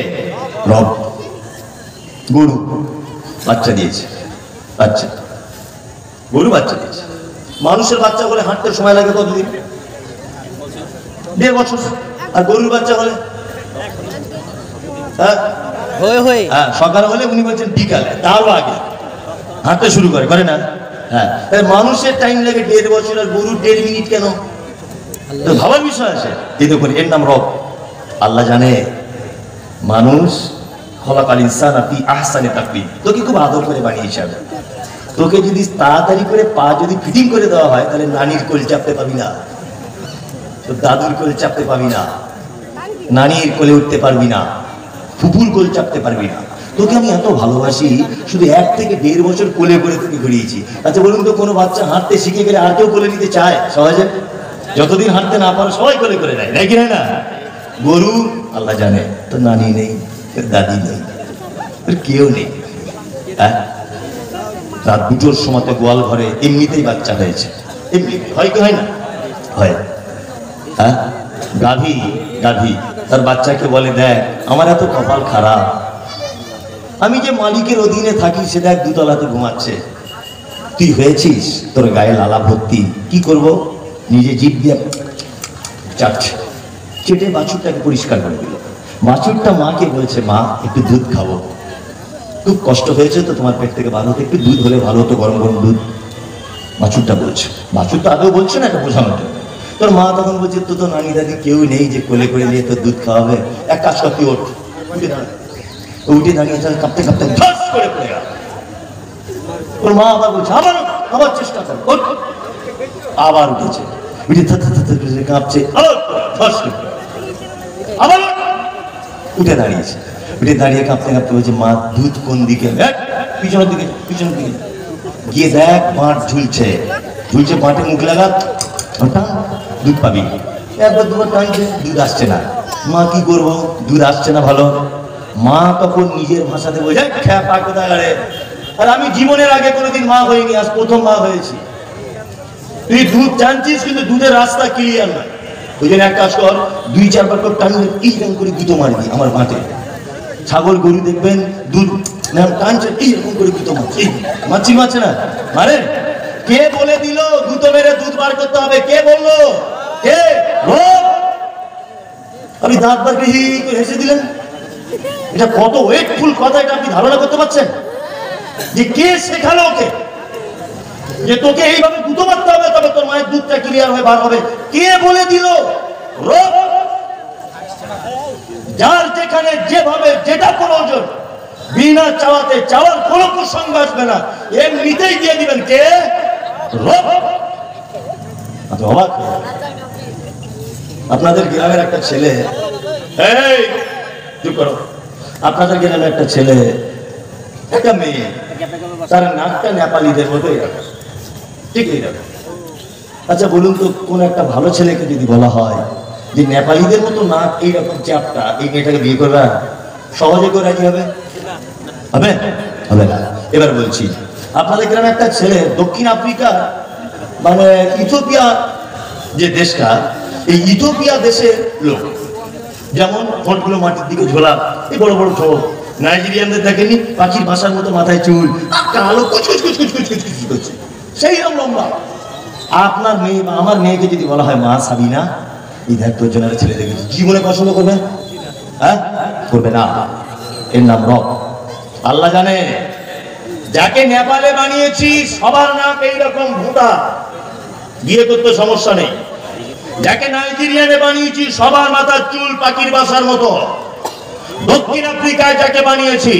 রব। গরু বাচ্চা দিয়েছে, বাচ্চা, গরু বাচ্চা দিয়েছে। মানুষের বাচ্চা হলে হাঁটতে সময় লাগে কতদিন? 1.5 বছর। আর গরুর বাচ্চা হলে সকাল হলে উনি বলছেন বিকালে, তারও আগে হাঁটতে শুরু করে না? হ্যাঁ, মানুষের টাইম লাগে 1.5 বছর, আর গরুর 1.5 মিনিট কেন? ভাবার বিষয় আছে। এই দেখুন, এর নাম রব। আল্লাহ জানে মানুষ খলাকাল ইনসান ফি আহসানি তাকওয়িম, তোকে খুব আদর করে বানিয়েছে। তোকে যদি তাড়াতাড়ি করে পা যদি ফিটিং করে দেওয়া হয়, তাহলে নানির কোল চাপতে পাবি না, তো দাদুর কোল চাপতে পাবি না, নানির কোলে উঠতে পারবি না, ফুপুর কোল চাপতে পারবি না, তোকে আমি এত ভালোবাসি, শুধু 1 থেকে 1.5 বছর কোলে করে তোকে ঘুরিয়েছি। আচ্ছা বলুন তো, কোনো বাচ্চা হাঁটতে শিখে গেলে আর কেউ কোলে নিতে চায় সহজে? যতদিন হাঁটতে না পারো সবাই কোলে করে নেয়, নাকি না? গরু আল্লাহ জানে, তোর নানি নেই, তোর দাদি নেই, তোর কেউ নেই। হ্যাঁ, রাত 2টোর সময় গোয়াল ঘরে এমনিতেই বাচ্চা হয়েছে, এমনি হয় কি হয় না? হয়। হ্যাঁ, গাভী তার বাচ্চাকে বলে, দেখ আমার এত কপাল খারাপ, আমি যে মালিকের অধীনে থাকি সে দেখ 2 তলাতে ঘুমাচ্ছে, তুই হয়েছিস, তোর গায়ে লালা ভর্তি, কি করব? নিজে জিভ দিয়ে চাটছে, চেটে বাছুরটাকে পরিষ্কার করে দিল। বাছুরটা মাকে বলছে, মা একটু দুধ খাবো, খুব কষ্ট হয়েছে তো তোমার পেট থেকে ভালো হতো, একটু দুধ হলে ভালো হতো, গরম গরম দুধ। বাছুরটা বলছে, বাছুর তো আগেও বলছে না, এটা বোঝানোর জন্য। তোর মা তখন বলছে, তো নানি দাদি কেউ নেই যে কোলে করে নিয়ে তোর দুধ খাওয়াবে, এক কাজ কর, তুই ওঠ। উঠে দাঁড়িয়ে কাঁপতে কাঁপতে ধাস করে পড়ে গেল। ওর মা আবার বলছে, আবার চেষ্টা কর, আবার উঠেছে, কাঁপছে, আবার উঠে দাঁড়িয়েছে, উঠে দাঁড়িয়ে কাঁপতে কাঁপতে বলছে, মা দুধ কোন দিকে? পিছনের দিকে গিয়ে দেখ, বাঁট ঝুলছে, বাঁটে মুখ লাগা, দুধ পাবি। 1-2 টানছে, দুধ আসছে না। মা কি করবো, দুধ আসছে না ভালো। মা তখন নিজের ভাষাতে বলছে, খ্যাপা কোথাকারে, আর আমি জীবনের আগে কোনোদিন মা হইনি, আজ প্রথম মা হয়েছি। তুই দুধ টানছিস কিন্তু দুধের রাস্তা ক্লিয়ার নয়, ওই জন্য এক কাজ কর, 2-4 বার করে টানলে এইরকম করে গুঁতো মারবি আমার মাঠে। ছাগল গরু দেখবেন দুধ টানছে, এইরকম করে গুঁতো মারছে না, মানে কে বলে দিল গুঁতো মেরে দুধ বার করতে হবে? কে বললো? কে? আপনি দাঁত বার করে হেসে দিলেন, এটা কত ওয়েটফুল কথা, এটা আপনি ধারণা করতে পারছেন? যে কে শেখালো ওকে যে তোকে এইভাবে গুঁতো মারতে হবে, তবে তোর মায়ের দুধটা ক্লিয়ার হয়ে বার হবে? কে বলে দিল? যার যেখানে যেভাবে যেটা প্রয়োজন, বিনা চাওয়াতে, চাওয়ার কোনো প্রসঙ্গ আসবে না, এমনিতেই দিয়ে দিবেন। কে? অবাক আপনাদের গ্রামের একটা ছেলে, এই চুপ করো, আপনাদের গ্রামের একটা ছেলে, একটা মেয়ে, তার নাকটা নেপালিদের মতো এরকম, ঠিক এইরকম। আচ্ছা বলুন তো, কোন একটা ভালো ছেলেকে যদি বলা হয় যে নেপালিদের মতো নাক এইরকম চ্যাপটা, এই মেয়েটাকে বিয়ে করবে, সহজে করে রাজি হবে? হবে? হবে না। এবার বলছি, আপনাদের গ্রামে একটা ছেলে দক্ষিণ আফ্রিকা, মানে ইথিওপিয়া যে দেশটা, এই ইথিওপিয়া দেশের লোক, যেমন ঠোঁটগুলো মাটির দিকে ঝোলা, এই বড় বড় ঠোঁট। নাইজেরিয়ানদের দেখেনি, পাখির ভাষার মতো মাথায় চুল, কালো করছে, সেই রকম লম্বা। আপনার মেয়ে বা আমার মেয়েকে যদি বলা হয়, মা সাবিনা, এই দেখ তোর জন্য ছেলে দেখেছি, জীবনে পছন্দ করবে? হ্যাঁ, করবে না। এর নাম রব। আল্লাহ জানে, যাকে নেপালে বানিয়েছি সবার নাক এইরকম ভোঁতা, বিয়ে করতে সমস্যা নেই। যাকে নাইজেরিয়ানে বানিয়েছি সবার মাথার চুল পাখির বাসার মতো। দক্ষিণ আফ্রিকায় যাকে বানিয়েছি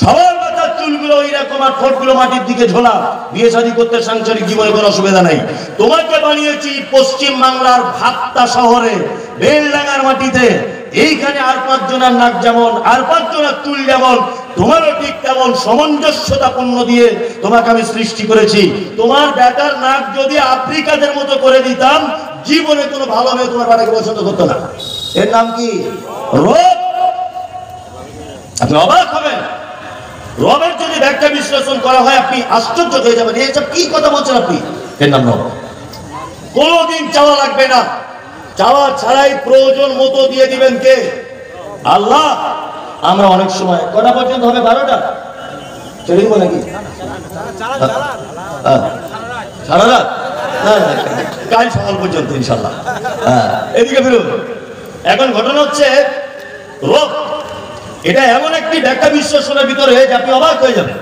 সবার মাথার চুলগুলো এইরকম, আর ঠোঁটগুলো মাটির দিকে ঝোলা, বিয়ে শাদী করতে সাংসারিক জীবনে কোনো অসুবিধা নাই। তোমাকে বানিয়েছি পশ্চিম বাংলার ভাক্তা শহরে, বেলডাঙ্গার মাটিতে, এইখানে আর 5 জনের নাক যেমন, আর 5 জনের চুল যেমন, তোমারও ঠিক তেমন সামঞ্জস্যতাপূর্ণ দিয়ে তোমাকে আমি সৃষ্টি করেছি। তোমার বেটার নাক যদি আফ্রিকাদের মতো করে দিতাম, জীবনে কোনো ভালো মেয়ে তোমার বেটাকে পছন্দ করতো না। এর নাম কি? রব। আপনি অবাক হবেন, রবের যদি ব্যাখ্যা বিশ্লেষণ করা হয় আপনি আশ্চর্য হয়ে যাবেন, এইসব কি কথা বলছেন আপনি? এর নাম রব। কোনদিন চাওয়া লাগবে না, চাওয়া ছাড়াই প্রয়োজন মতো দিয়ে দিবেন কে? আল্লাহ। আমরা অনেক সময় কটা পর্যন্ত হবে? 12টা চলে দিব নাকি? সারা রাত? কাল সকাল পর্যন্ত ইনশাল্লাহ। এদিকে ফিরুন। এখন ঘটনা হচ্ছে, রব এটা এমন একটি ব্যাখ্যা বিশ্লেষণের ভিতরে যে আপনি অবাক হয়ে যাবেন।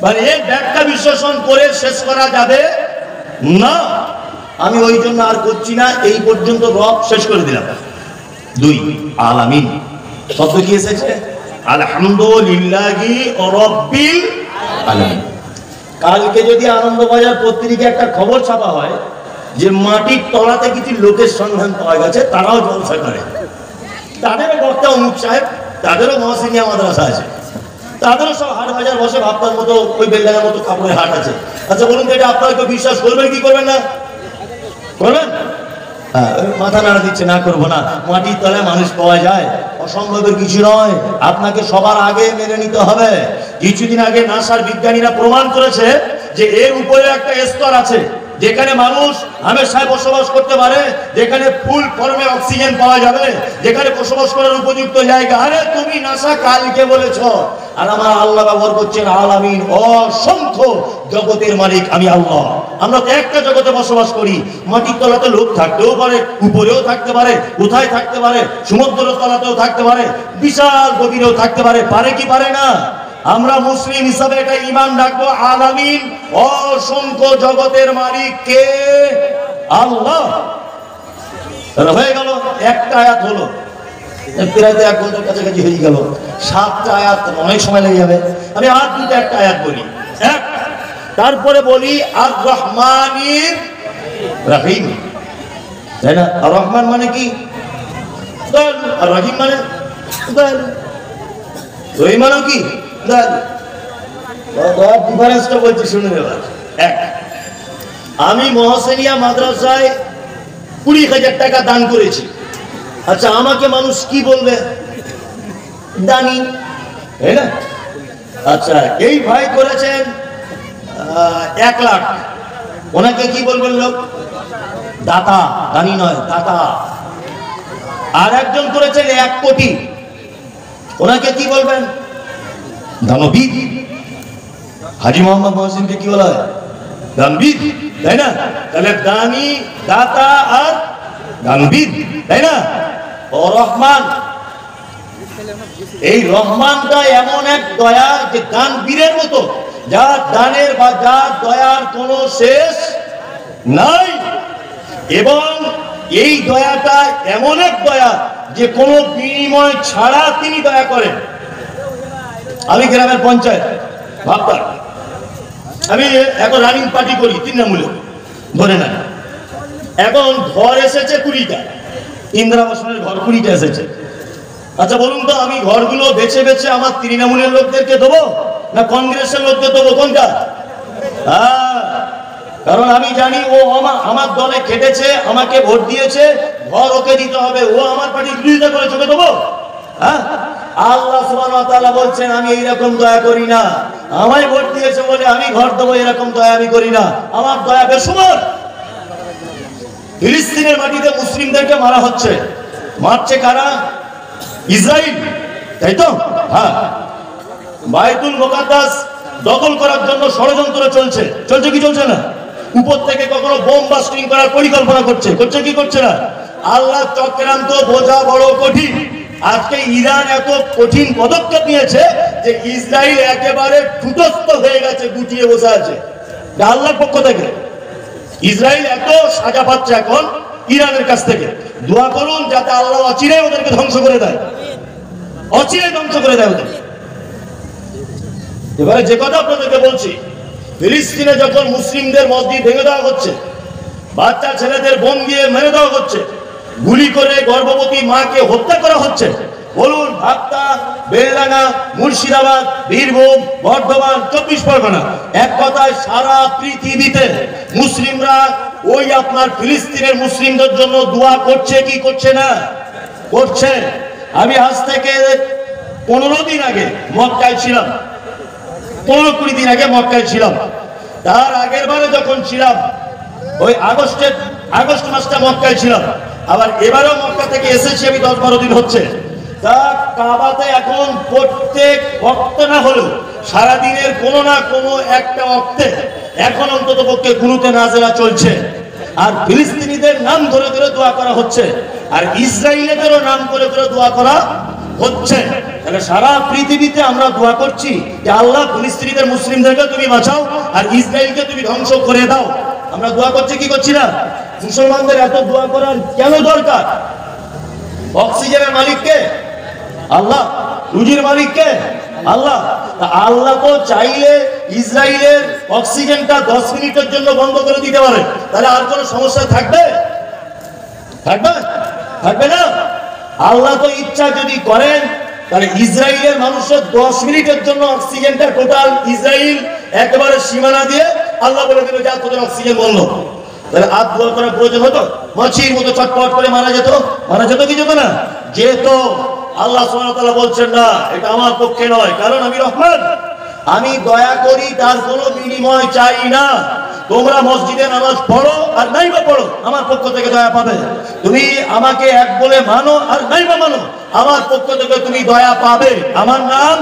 মানে এই ব্যাখ্যা বিশ্লেষণ করে শেষ করা যাবে না। আমি ওই জন্য আর করছি না, এই পর্যন্ত রব শেষ করে দিলাম। 2 আলামিন শব্দ কি এসেছে? আলহামদুলিল্লাহি রাব্বিল আলামিন। কালকে যদি আনন্দবাজার পত্রিকায় একটা খবর ছাপা হয় যে মাটির তলাতে কিছু লোকের সন্ধান পাওয়া গেছে, তারাও জলসা করে, তাদেরও বক্তা অমুক সাহেব, তাদেরও মহসিনিয়া মাদ্রাসা আছে, তাদেরও সব হাট বাজার বসে, ভাবতার মতো ওই বেলডাঙ্গার মতো কাপড়ের হাট আছে। আচ্ছা বলুন তো, এটা আপনারা কেউ বিশ্বাস করবেন কি করবেন না? করবেন? মাথা নাড়া দিচ্ছে, না করবো না। মাটির তলায় মানুষ পাওয়া যায়, অসম্ভবের কিছু নয়। আপনাকে সবার আগে মেনে নিতে হবে। কিছুদিন আগে নাসার বিজ্ঞানীরা প্রমাণ করেছে যে এর উপরে একটা স্তর আছে যেখানে মানুষ হামেশায় বসবাস করতে পারে, যেখানে ফুল ফর্মে অক্সিজেন পাওয়া যাবে, যেখানে বসবাস করার উপযুক্ত জায়গা। আরে তুমি নাসা কালকে বলেছ, আর আমার আল্লাহ ব্যবহার করছেন আলামিন, অসংখ্য জগতের মালিক আমি আল্লাহ। আমরা তো একটা জগতে বসবাস করি। মাটির তলাতে লোক থাকতেও পারে, উপরেও থাকতে পারে, কোথায় থাকতে পারে, সমুদ্রের তলাতেও থাকতে পারে, বিশাল গভীরেও থাকতে পারে। পারে কি পারে না? আমরা মুসলিম হিসাবে এটা ঈমান রাখবো, আলামিন, অসংখ্য জগতের মালিক কে? আল্লাহ। হয়ে গেল একটা আয়াত, হলো প্রায় 1 ঘন্টার কাছাকাছি হয়ে গেল। 7টা আয়াত, অনেক সময় লেগে যাবে। আমি আর দুটো একটা আয়াত বলি, তারপরে বলি আর রহমানির রহিম, তাই না? আর রহমান মানে কি? দয়ালু। আর রহিম মানে দয়ালু। রহিম মানে কি? ডিফারেন্সটা বলছি, শুনে নেবার। আমি মহসিনিয়া মাদ্রাসায় 20,000 টাকা দান করেছি। আচ্ছা, আমাকে মানুষ কি বলবে? দানি, তাই না? আচ্ছা, এই ভাই করেছেন 1 লাখ, ওনাকে কি বলবেন লোক? দাতা। দানি নয়, দাতা। আর একজন করেছেন 1 কোটি, ওনাকে কি বলবেন? দানবীর। হাজী মোহাম্মদ মহসিনকে কি বলা হয়? দানবীর, তাই না? তাহলে দানি, দাতা আর দানবীর, তাই না? ও রহমান, এই রহমানটা এমন এক দয়া যে দানবীরের মতো, যার দানের বা যার দয়ার কোনো শেষ নাই। এবং এই দয়াটা এমন এক দয়া যে কোনো বিনিময় ছাড়া তিনি দয়া করেন। আমি গ্রামের পঞ্চায়েত ভাবতাম, আমি এখন রানিং পার্টি করি তৃণমূলে, ধরে না। এখন ঘর এসেছে 20টা, ইন্দিরাবাসনের ঘর 20টা এসেছে। আচ্ছা বলুন তো, আমি ঘরগুলো বেছে বেছে আমার তৃণমূলের লোকদেরকে দেবো না কংগ্রেসের লোকদের দেবো? কোনটা? কারণ আমি জানি ও আমার দলে খেটেছে, আমাকে ভোট দিয়েছে, ঘর ওকে দিতে হবে। ও আমার পার্টির বিরোধিতা করে চোখে দেবো? আল্লাহ সুবহানাহু ওয়া তাআলা বলছেন, আমি এইরকম দয়া করি না। আমায় ভোট দিয়েছে বলে আমি ঘর দেবো, এরকম দয়া আমি করি না। আমার দয়া বেসুমার। ফিলিস্তিনের মাটিতে মুসলিমদেরকে মারা হচ্ছে। মারছে কারা? ইসরায়েল, তাই তো? হ্যাঁ, বাইতুল মুকাদ্দাস দখল করার জন্য ষড়যন্ত্র চলছে। চলছে কি চলছে না? উপর থেকে কখনো বোম বাস্টিং করার পরিকল্পনা করছে। করছে কি করছে না? আল্লাহ চক্রান্ত বোঝা বড় কঠিন। আজকে ইরান এত কঠিন পদক্ষেপ নিয়েছে যে ইসরায়েল একেবারে ঠুটস্থ হয়ে গেছে, গুটিয়ে বসে আছে। আল্লাহর পক্ষ থেকে ইসরায়েল এত সাজা পাচ্ছে এখন ইরানের কাছ থেকে। দোয়া করুন যাতে আল্লাহ অচিরেই ওদেরকে ধ্বংস করে দেয়, অচিরেই ধ্বংস করে দেয় ওদের। এবারে যে কথা আপনাদেরকে বলছি, ফিলিস্তিনে যখন মুসলিমদের মসজিদ ভেঙে দেওয়া হচ্ছে, বাচ্চা ছেলেদের বোম দিয়ে মেরে দেওয়া হচ্ছে, গুলি করে গর্ভবতী মাকে হত্যা করা হচ্ছে, বলুন ভাবতা, বেলডাঙ্গা, মুর্শিদাবাদ, বীরভূম, বর্ধমান, 24 পরগনা, এক কথায় সারা পৃথিবীতে মুসলিমরা ওই আপনার ফিলিস্তিনের মুসলিমদের জন্য দোয়া করছে কি করছে না? করছে। আমি আজ থেকে 15 দিন আগে মক্কায় ছিলাম, 15-20 দিন আগে মক্কায় ছিলাম। তার আগের বারে যখন ছিলাম ওই আগস্ট মাসটা মক্কায় ছিলাম। আবার এবারেও মক্কা থেকে এসেছি আমি 10-12 দিন হচ্ছে। তা কাবাতে এখন প্রত্যেক ওয়াক্তে না হলেও সারাদিনের কোনো না কোনো একটা ওয়াক্তে এখন অন্তত পক্ষে কুনুতে নাজেলা চলছে। আর ফিলিস্তিনিদের নাম ধরে ধরে দোয়া করা হচ্ছে, আর ইসরায়েলেরও নাম করে করে দোয়া করা হচ্ছে। তাহলে সারা পৃথিবীতে আমরা দোয়া করছি যে আল্লাহ ফিলিস্তিনিদের মুসলিমদেরকে তুমি বাঁচাও আর ইসরায়েলকে তুমি ধ্বংস করে দাও। আমরা দোয়া করছি কি করছি না? মুসলমানদের এত দোয়া করার কেন দরকার? অক্সিজেনের মালিক কে? আল্লাহ। রুজির মালিক কে? আল্লাহ। আল্লাহ তো চাইলে ইসরায়েলের অক্সিজেনটা 10 মিনিটের জন্য বন্ধ করে দিতে পারে, তাহলে আর কোনো সমস্যা থাকবে? থাকবে? থাকবে না। আল্লাহ তো ইচ্ছা যদি করেন তাহলে ইসরায়েলের মানুষের 10 মিনিটের জন্য অক্সিজেনটা টোটাল ইসরায়েল একেবারে সীমানা দিয়ে আল্লাহ বলে দিল যা তোদের অক্সিজেন বন্ধ। তাহলে হাত দোয়া করার প্রয়োজন হতো? মাছির মতো চটপট করে মারা যেত কি যেত না? যেত। আল্লাহ সুবহানাহু ওয়া তাআলা বলছেন না, এটা আমার পক্ষে নয়, কারণ আমি রহমান, আমি দয়া করি, তার কোনো বিনিময় চাই না। তোমরা মসজিদে নামাজ পড়ো আর নাই বা পড়ো, আমার পক্ষ থেকে দয়া পাবে। তুমি আমাকে এক বলে মানো আর নাই বা মানো, আমার পক্ষ থেকে তুমি দয়া পাবে। আমার নাম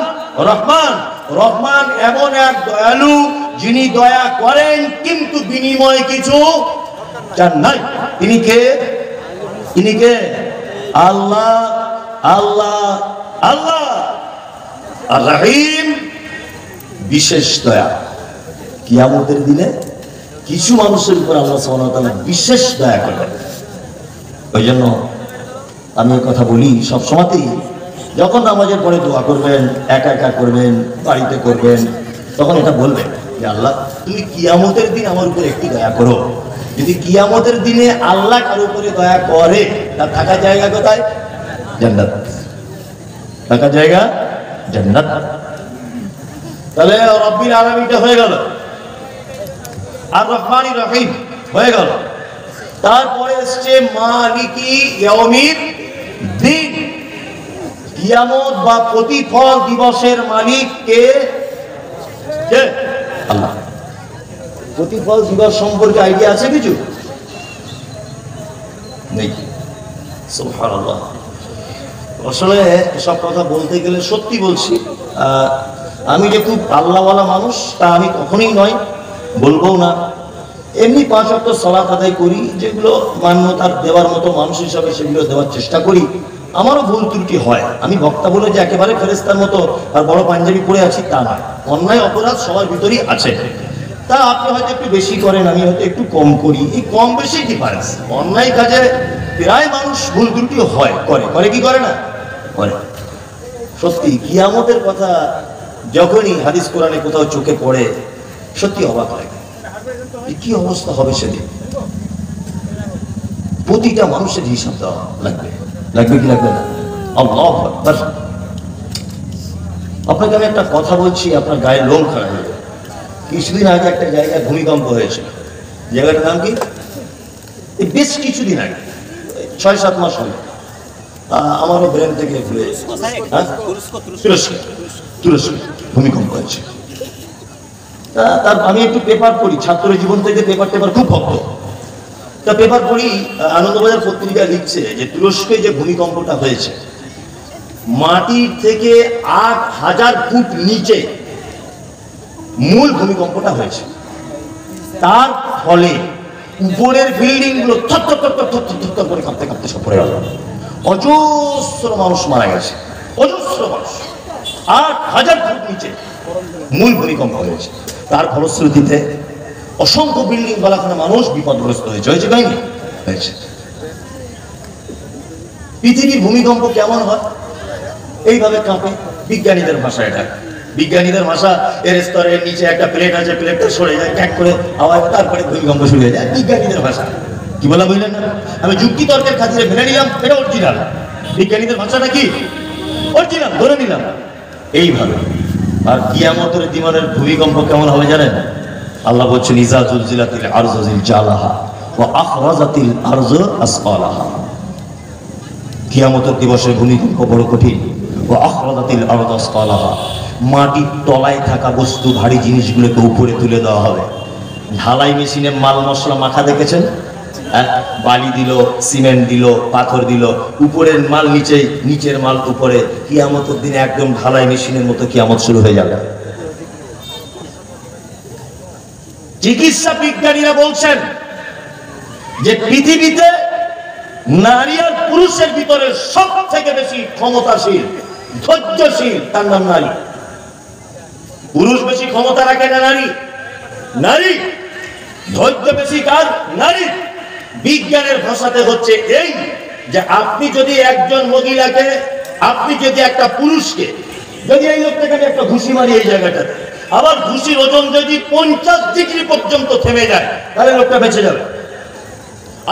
রহমান। রহমান এমন এক দয়ালু যিনি দয়া করেন কিন্তু বিনিময় কিছু চান নাই। তিনি কে? তিনি কে? আল্লাহ। আল্লাহ আল্লাহ আর রহিম, বিশেষ দয়া। কিয়ামতের দিনে কিছু মানুষের উপর আল্লাহ সুবহানাহু ওয়া তাআলা বিশেষ দয়া করবেন। ওই জন্য আমি এই কথা বলি সব সময়তেই, যখন নামাজের পরে দোয়া করবেন, একা একা করবেন, বাড়িতে করবেন, তখন এটা বলবেন যে আল্লাহ তুমি কিয়ামতের দিন আমার উপর একটু দয়া করো। যদি কিয়ামতের দিনে আল্লাহ কার উপরে দয়া করে, তার থাকা জায়গা কোথায়? জান্নাত। থাকা জায়গা জান্নাত। তাহলে রব্বিল আলামিনটা হয়ে গেল, আর রহমানির রহিম হয়ে গেল। তারপরে এসছে মালিকি ইয়াউমিদ দিন। কিয়ামত বা প্রতিফল দিবসের মালিক কে? আল্লাহ। প্রতিফল দিবস সম্পর্কে আইডিয়া আছে কিছু? নেই। সুবহানাল্লাহ। আসলে সব কথা বলতে গেলে সত্যি বলছি, আমি যে খুব আল্লাহওয়ালা মানুষ তা আমি কখনোই নয়, বলবো না। এমনি 5 ওয়াক্ত সালাত আদায় করি, যেগুলো মান্যতার দেওয়ার মতো মানুষ হিসাবে সেগুলো দেওয়ার চেষ্টা করি। আমারও ভুল ত্রুটি হয়। আমি বক্তা বলে যে একেবারে ফেরেশতার মতো আর বড় পাঞ্জাবি পরে আছি তা নয়। অন্যায় অপরাধ সবার ভিতরেই আছে। তা আপনি হয়তো একটু বেশি করেন, আমি হয়তো একটু কম করি। এই কম বেশি ডিফারেন্স। অন্যায় কাজে প্রায় মানুষ ভুল ত্রুটি হয়, করে কি করে না? করে। সত্যি কিয়ামতের কথা যখনই হাদিস কোরআনে কোথাও চোখে পড়ে, সত্যি অবাক লাগে। কি অবস্থা হবে সেদিন? প্রতিটা মানুষের হিসাব দেওয়া লাগবে। লাগবে কি লাগবে না? আল্লাহু আকবার। আপনাকে আমি একটা কথা বলছি, আপনার গায়ে লোম খাড়া হয়ে যাবে। কিছুদিন আগে একটা জায়গায় ভূমিকম্প হয়েছিল। জায়গাটার নাম কি? বেশ কিছুদিন আগে, 6-7 মাস হলো। আমারও ব্রেন থেকে ভুলে তুরস্ক ভূমিকম্প হয়েছে। তার আমি একটু পেপার পড়ি, ছাত্র জীবন থেকে পেপার খুব ভক্ত। তা পেপার পড়ি, আনন্দবাজার পত্রিকা লিখছে যে তুরস্কে যে ভূমিকম্পটা হয়েছে, মাটির থেকে 8000 ফুট নিচে মূল ভূমিকম্পটা হয়েছে। তার ফলে উপরের বিল্ডিং গুলো থর করে কাঁপতে সব পড়ে গেল। অজস্র মানুষ মারা গেছে, অজস্র মানুষ। 8000 ফুট নিচে মূল ভূমিকম্প হয়েছে। তার ফলশ্রুতিতে অসংখ্য বিল্ডিং বালাখানা মানুষ বিপদগ্রস্ত হয়েছে। হয়েছে। পৃথিবীর ভূমিকম্প কেমন হয়? এইভাবে কাঁপে। বিজ্ঞানীদের ভাষা এটা। বিজ্ঞানীদের ভাষা, এর স্তরের নিচে একটা প্লেট আছে, প্লেটটা সরে যায় ট্যাক করে আওয়াজ, তারপরে ভূমিকম্প শুরু হয়ে যায়। বিজ্ঞানীদের ভাষা। কি বলা বুঝলেন না? আমি যুক্তি তর্কের খাতিরে মেনে নিলাম এটা অরিজিনাল। বিজ্ঞানীদের ভাষাটা কি? অরিজিনাল ধরে নিলাম। এইভাবে। আর কিয়ামতের দিনের ভূমিকম্প কেমন হবে জানেন? আল্লাহ বলছেন ইজা জুলজিলাতিল আরজু জিলজালাহা ওয়া আখরাজাতিল আরজু আসকালাহা। কিয়ামতের দিবসের ভূমিকম্প বড় কঠিন। ওয়া আখরাজাতিল আরজু আসকালাহা। মাটির তলায় থাকা বস্তু, ভারী জিনিসগুলোকে উপরে তুলে দেওয়া হবে। ঢালাই মেশিনে মাল মশলা মাখা দেখেছেন? বালি দিল, সিমেন্ট দিল, পাথর দিল, উপরের মাল নিচে, নিচের মাল উপরে। কিয়ামতের দিনে একদম ঢালাই মেশিনের মতো কিয়ামত শুরু হয়ে যাবে। চিকিৎসা বিজ্ঞানীরা বলছেন যে পৃথিবীতে নারী আর পুরুষের ভিতরে সব থেকে বেশি ক্ষমতাশীল, ধৈর্যশীল তার নাম নারী। পুরুষ বেশি ক্ষমতা রাখে না নারী? নারী। ধৈর্য বেশি কার? নারী। বিজ্ঞানের ভাষাতে হচ্ছে এই যে আপনি যদি একজন মহিলাকে, আপনি যদি একটা পুরুষকে, যদি এই লোকটাকে একটা ঘুষি মারি এই জায়গাটাতে, আবার ঘুষির ওজন যদি 50 ডিগ্রি পর্যন্ত থেমে যায়, তাহলে লোকটা বেঁচে যাবে।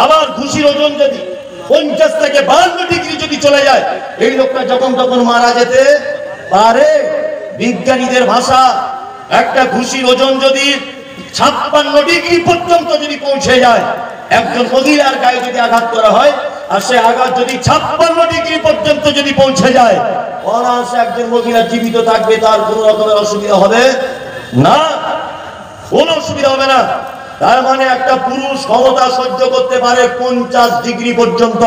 আবার ঘুষির ওজন যদি 50 থেকে 52 ডিগ্রি যদি চলে যায়, এই লোকটা যখন তখন মারা যেতে পারে। বিজ্ঞানীদের ভাষা, একটা ঘুষির ওজন যদি 56 ডিগ্রি পর্যন্ত যদি পৌঁছে যায়, একজন মহিলার গায়ে যদি আঘাত করা হয় আর সে আঘাত যদি 56 ডিগ্রি পর্যন্ত যদি পৌঁছে যায়, অনায়াসে একজন মহিলা জীবিত থাকবে, তার কোনো রকমের অসুবিধা হবে না, কোনো অসুবিধা হবে না। তার মানে একটা পুরুষ ক্ষমতা সহ্য করতে পারে 50 ডিগ্রি পর্যন্ত,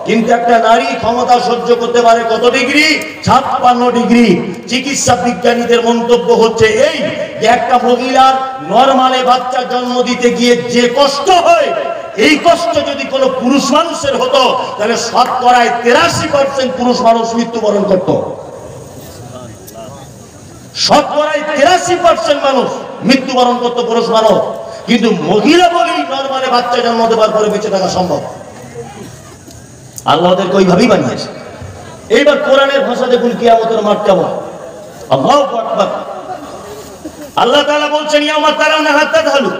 কিন্তু একটা নারী ক্ষমতা সহ্য করতে পারে কত ডিগ্রি? 56 ডিগ্রি। চিকিৎসা বিজ্ঞানীদের মন্তব্য হচ্ছে এই যে একটা মহিলার নরমালে বাচ্চা জন্ম দিতে গিয়ে যে কষ্ট হয়, এই কষ্ট যদি কোনো পুরুষ মানুষের হতো তাহলে শতকরায় 83% পুরুষ মানুষ মৃত্যুবরণ করত। শতকরায় 83% মানুষ মৃত্যুবরণ করত পুরুষ মানুষ, কিন্তু মহিলা বলেই নরমালে বাচ্চা জন্ম দেওয়ার পরে বেঁচে থাকা সম্ভব। আল্লাহ ওদেরকে ওইভাবেই বানিয়েছে। এইবার কোরআনের ভাষা দেখুন কিয়ামতের মাঠ কেমন। আল্লাহু আকবার। আল্লাহ তাআলা বলছেন ইয়াউমা তারাউনাহা তাযহালু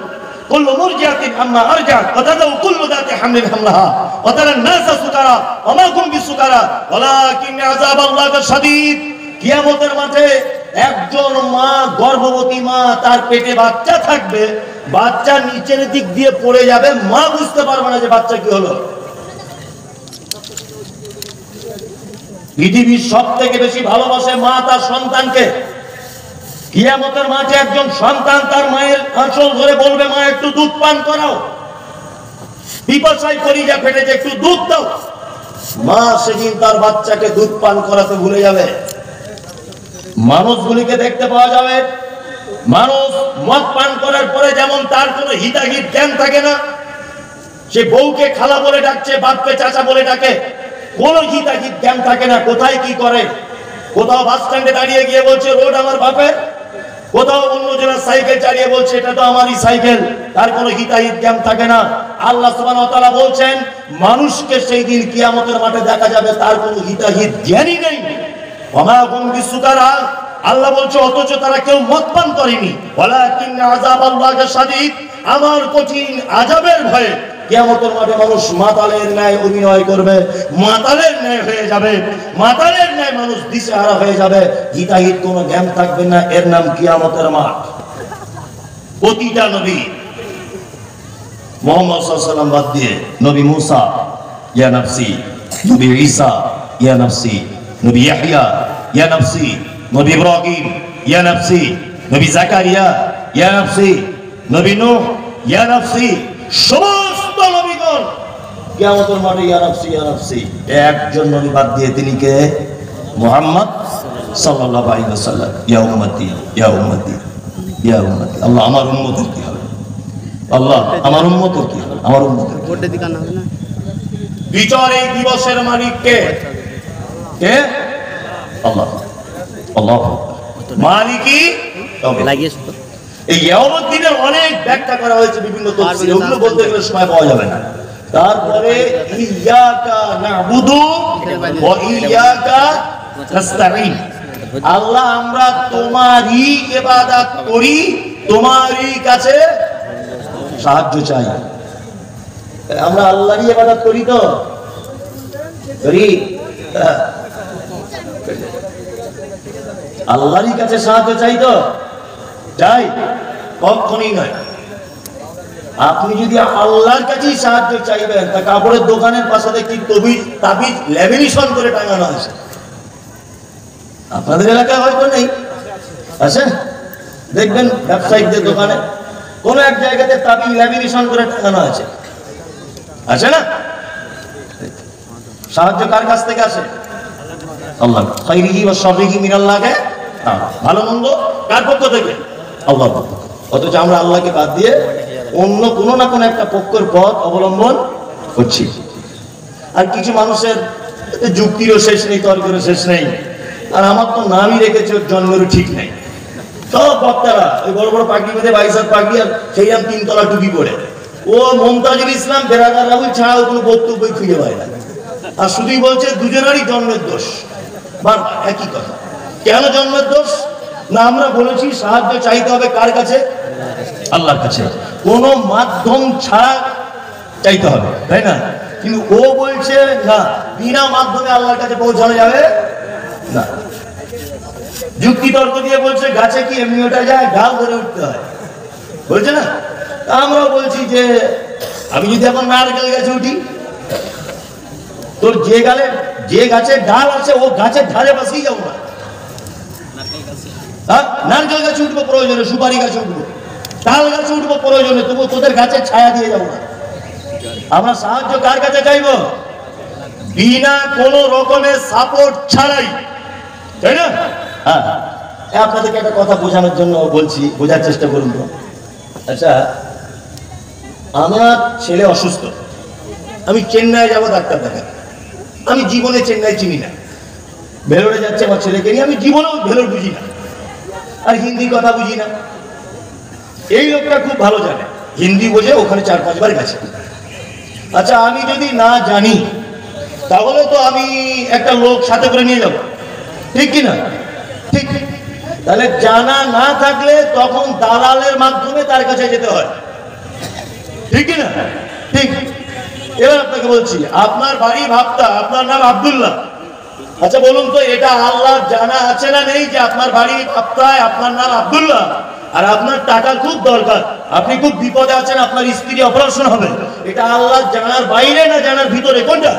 কুল্লু মুরজিআতিন আম্মা আরজাআত ওয়া তাযাউ কুল্লু যাতি হামলিন হামলাহা ওয়া তারান নাসা সুকারা ওয়া মা হুম বিসুকারা ওয়ালাকিন আযাবাল্লাহি শাদীদ। কিয়ামতের মাঠে একজন মা, গর্ভবতী মা, তার পেটে বাচ্চা থাকবে, বাচ্চা নিচের দিক দিয়ে পড়ে যাবে, মা বুঝতে পারবে না যে বাচ্চা কি হলো। পৃথিবীর সবথেকে বেশি ভালোবাসে মা তার সন্তানকে। কিয়ামতের মাঠে একজন সন্তান তার মায়ের আঁচল ধরে বলবে, মা একটু দুধ পান করাও, পিপাসায় কলিজা ফেটেছে, একটু দুধ দাও। মা সেদিন তার বাচ্চাকে দুধ পান করাতে ভুলে যাবে। মানুষগুলিকে দেখতে পাওয়া যাবে, মানুষ মদ পান করার পরে যেমন তার কোনো হিতাহিত জ্ঞান থাকে না, সে বউকে খালা বলে ডাকছে, বাপকে চাচা বলে ডাকে, কোনো হিতাহিত জ্ঞান থাকে না, কোথায় কি করে। কোথাও বাস স্ট্যান্ডে দাঁড়িয়ে গিয়ে বলছে রোড আমার বাপের, কোথাও অন্য জনের সাইকেল চালিয়ে বলছে এটা তো আমারই সাইকেল, তার কোনো হিতাহিত জ্ঞান থাকে না। আল্লাহ সুবহানাহু ওয়া তাআলা বলছেন মানুষকে সেই দিন কিয়ামতের মাঠে দেখা যাবে তার কোনো হিতাহিত জ্ঞানই নেই। ওয়া হুম বিসুকারা, আল্লাহ বলছে অথচ তারা কেউ মদ পান করেনি। ওয়ালাকিন আযাবাল্লাহি শাদীদ, আমার কঠিন আযাবের ভয়ে কিয়ামতের মাঠে মানুষ মাতালের ন্যায় অভিনয় করবে, মাতালের ন্যায় হয়ে যাবে, মাতালের ন্যায় মানুষ দিশেহারা হয়ে যাবে, হিতাহিত কোনো জ্ঞান থাকবে না। এর নাম কিয়ামতের মাঠ। প্রতিটা নবী, মুহাম্মদ সাল্লাল্লাহু আলাইহি ওয়াসাল্লাম বাদ দিয়ে, নবী মুসা ইয়া নাফসি, নবী ঈসা ইয়া নাফসি, নবী ইয়াহইয়া ইয়া নাফসি, নবী ইব্রাহিম ইয়া নাফসি, নবী জাকারিয়া ইয়া নাফসি, নবী নূহ ইয়া নাফসি, সমস্ত নবীগণ কিয়ামতের মাঠে ইয়া নাফসি ইয়া নাফসি। একজন নবী বাদ দিয়ে, তিনি কে? মুহাম্মদ সাল্লাল্লাহু আলাইহি ওয়াসাল্লাম। ইয়া উম্মতি ইয়া উম্মতি ইয়া উম্মতি। আল্লাহ আমার উম্মতের কি হবে? আল্লাহ আমার উম্মতের কি হবে? আমার উম্মতের বিচার এই দিবসের মালিক কে? কে? আল্লাহ। আল্লাহ মালিকই লাগিয়েছে। এই ইয়াউমুদ দ্বীনের অনেক ব্যাখ্যা করা হয়েছে বিভিন্ন তাফসীরে, ওগুলো বলতে গেলে সময় পাওয়া যাবে না। তারপরে ইয়াকা না'বুদু ওয়া ইয়াকা নাস্তাঈন, আল্লাহ আমরা তোমারই ইবাদত করি, তোমারই কাছে সাহায্য চাই। আমরা আল্লাহরই ইবাদত করি তো করি, আল্লাহরই কাছে সাহায্য চাই তো চাই, কখনই নয়। আপনি যদি আল্লাহর কাছেই সাহায্য চাইবেন, তা কাপড়ের দোকানের পাশে দেখি তাবিজ ল্যামিনেশন করে টাঙানো আছে। আপনাদের এলাকায় হয়তো নেই, আছে? দেখবেন ব্যবসায়িকদের দোকানে কোন এক জায়গাতে তাবিজ ল্যামিনেশন করে টাঙানো আছে, আছে না? সাহায্য কার কাছ থেকে আসে? আল্লাহ। খাইরিহি ওয়া শাররিহি মিনাল্লাহি, ভালো মন্দ কার পক্ষ থেকে? আল্লাহর পক্ষ। অথচ আমরা আল্লাহকে বাদ দিয়ে অন্য কোনো না কোনো একটা পক্ষের পথ অবলম্বন করছি। আর কিছু মানুষের যুক্তিরও শেষ নেই, তর্কেরও শেষ নেই। আর আমার তো নামই রেখেছে, ওর জন্মেরও ঠিক নেই। সব বক্তারা ওই বড় বড় পাগড়ি বেঁধে, বাইসার পাগড়ি, আর সেই রকম 3 তলা টুপি পরে, ও মুমতাজুল ইসলাম বেরাদার রাহুল ছাড়া ও কোনো বক্তব্যই খুঁজে পায় না। আর শুধুই বলছে দুজনেরই জন্মের দোষ। বারবার একই কথা। কেন জন্মের দোষ? না আমরা বলেছি সাহায্য চাইতে হবে কার কাছে? আল্লাহর কাছে। কোন মাধ্যম ছাড়া চাইতে হবে, তাই না? কিন্তু ও বলছে না, বিনা মাধ্যমে আল্লাহর কাছে পৌঁছানো যাবে না। যুক্তি তর্ক দিয়ে বলছে গাছে কি এমনি ওঠা যায়, ডাল ধরে উঠতে হয়, বলছে না। আমরাও বলছি যে আমি যদি এখন নারকেল গাছে উঠি, তোর যে গাছের ডাল আছে ও গাছের ধারে পাশেই যাবো না। নারকেল গাছে উঠবো প্রয়োজনে, সুপারি গাছে উঠবো, তাল গাছে উঠবো প্রয়োজনে, তবু তোদের গাছের ছায়া দিয়ে যাবো না। আমরা সাহায্য কার কাছে চাইবো? বিনা কোন রকমের সাপোর্ট ছাড়াই, তাই না? হ্যাঁ, আপনাদেরকে একটা কথা বোঝানোর জন্য বলছি, বোঝার চেষ্টা করুন তো। আচ্ছা, আমার ছেলে অসুস্থ, আমি চেন্নাই যাবো ডাক্তার দেখাতে। আমি জীবনে চেন্নাই চিনি না, ভেলোরে যাচ্ছে আমার ছেলেকে নিয়ে, আমি জীবনেও ভেলোর বুঝি না, আর হিন্দি কথা বুঝি না। এই লোকটা খুব ভালো জানে, হিন্দি বোঝে, ওখানে 4-5 বার গেছে। আচ্ছা, আমি যদি না জানি তাহলে তো আমি একটা লোক সাথে করে নিয়ে যাব, ঠিক কিনা? ঠিক। তাহলে জানা না থাকলে তখন দালালের মাধ্যমে তার কাছে যেতে হয়, ঠিক কিনা? ঠিক। এবার আপনাকে বলছি, আপনার বাড়ি ভাবতা, আপনার নাম আব্দুল্লাহ। আচ্ছা বলুন তো, এটা আল্লাহ জানা আছে না নেই যে আপনার বাড়ি ভাবতায়, আপনার নাম আব্দুল্লাহ, আর আপনার টাকা খুব দরকার, আপনি খুব বিপদে আছেন, আপনার স্ত্রী অপারেশন হবে, এটা আল্লাহ জানার বাইরে না জানার ভিতরে? কোনটা?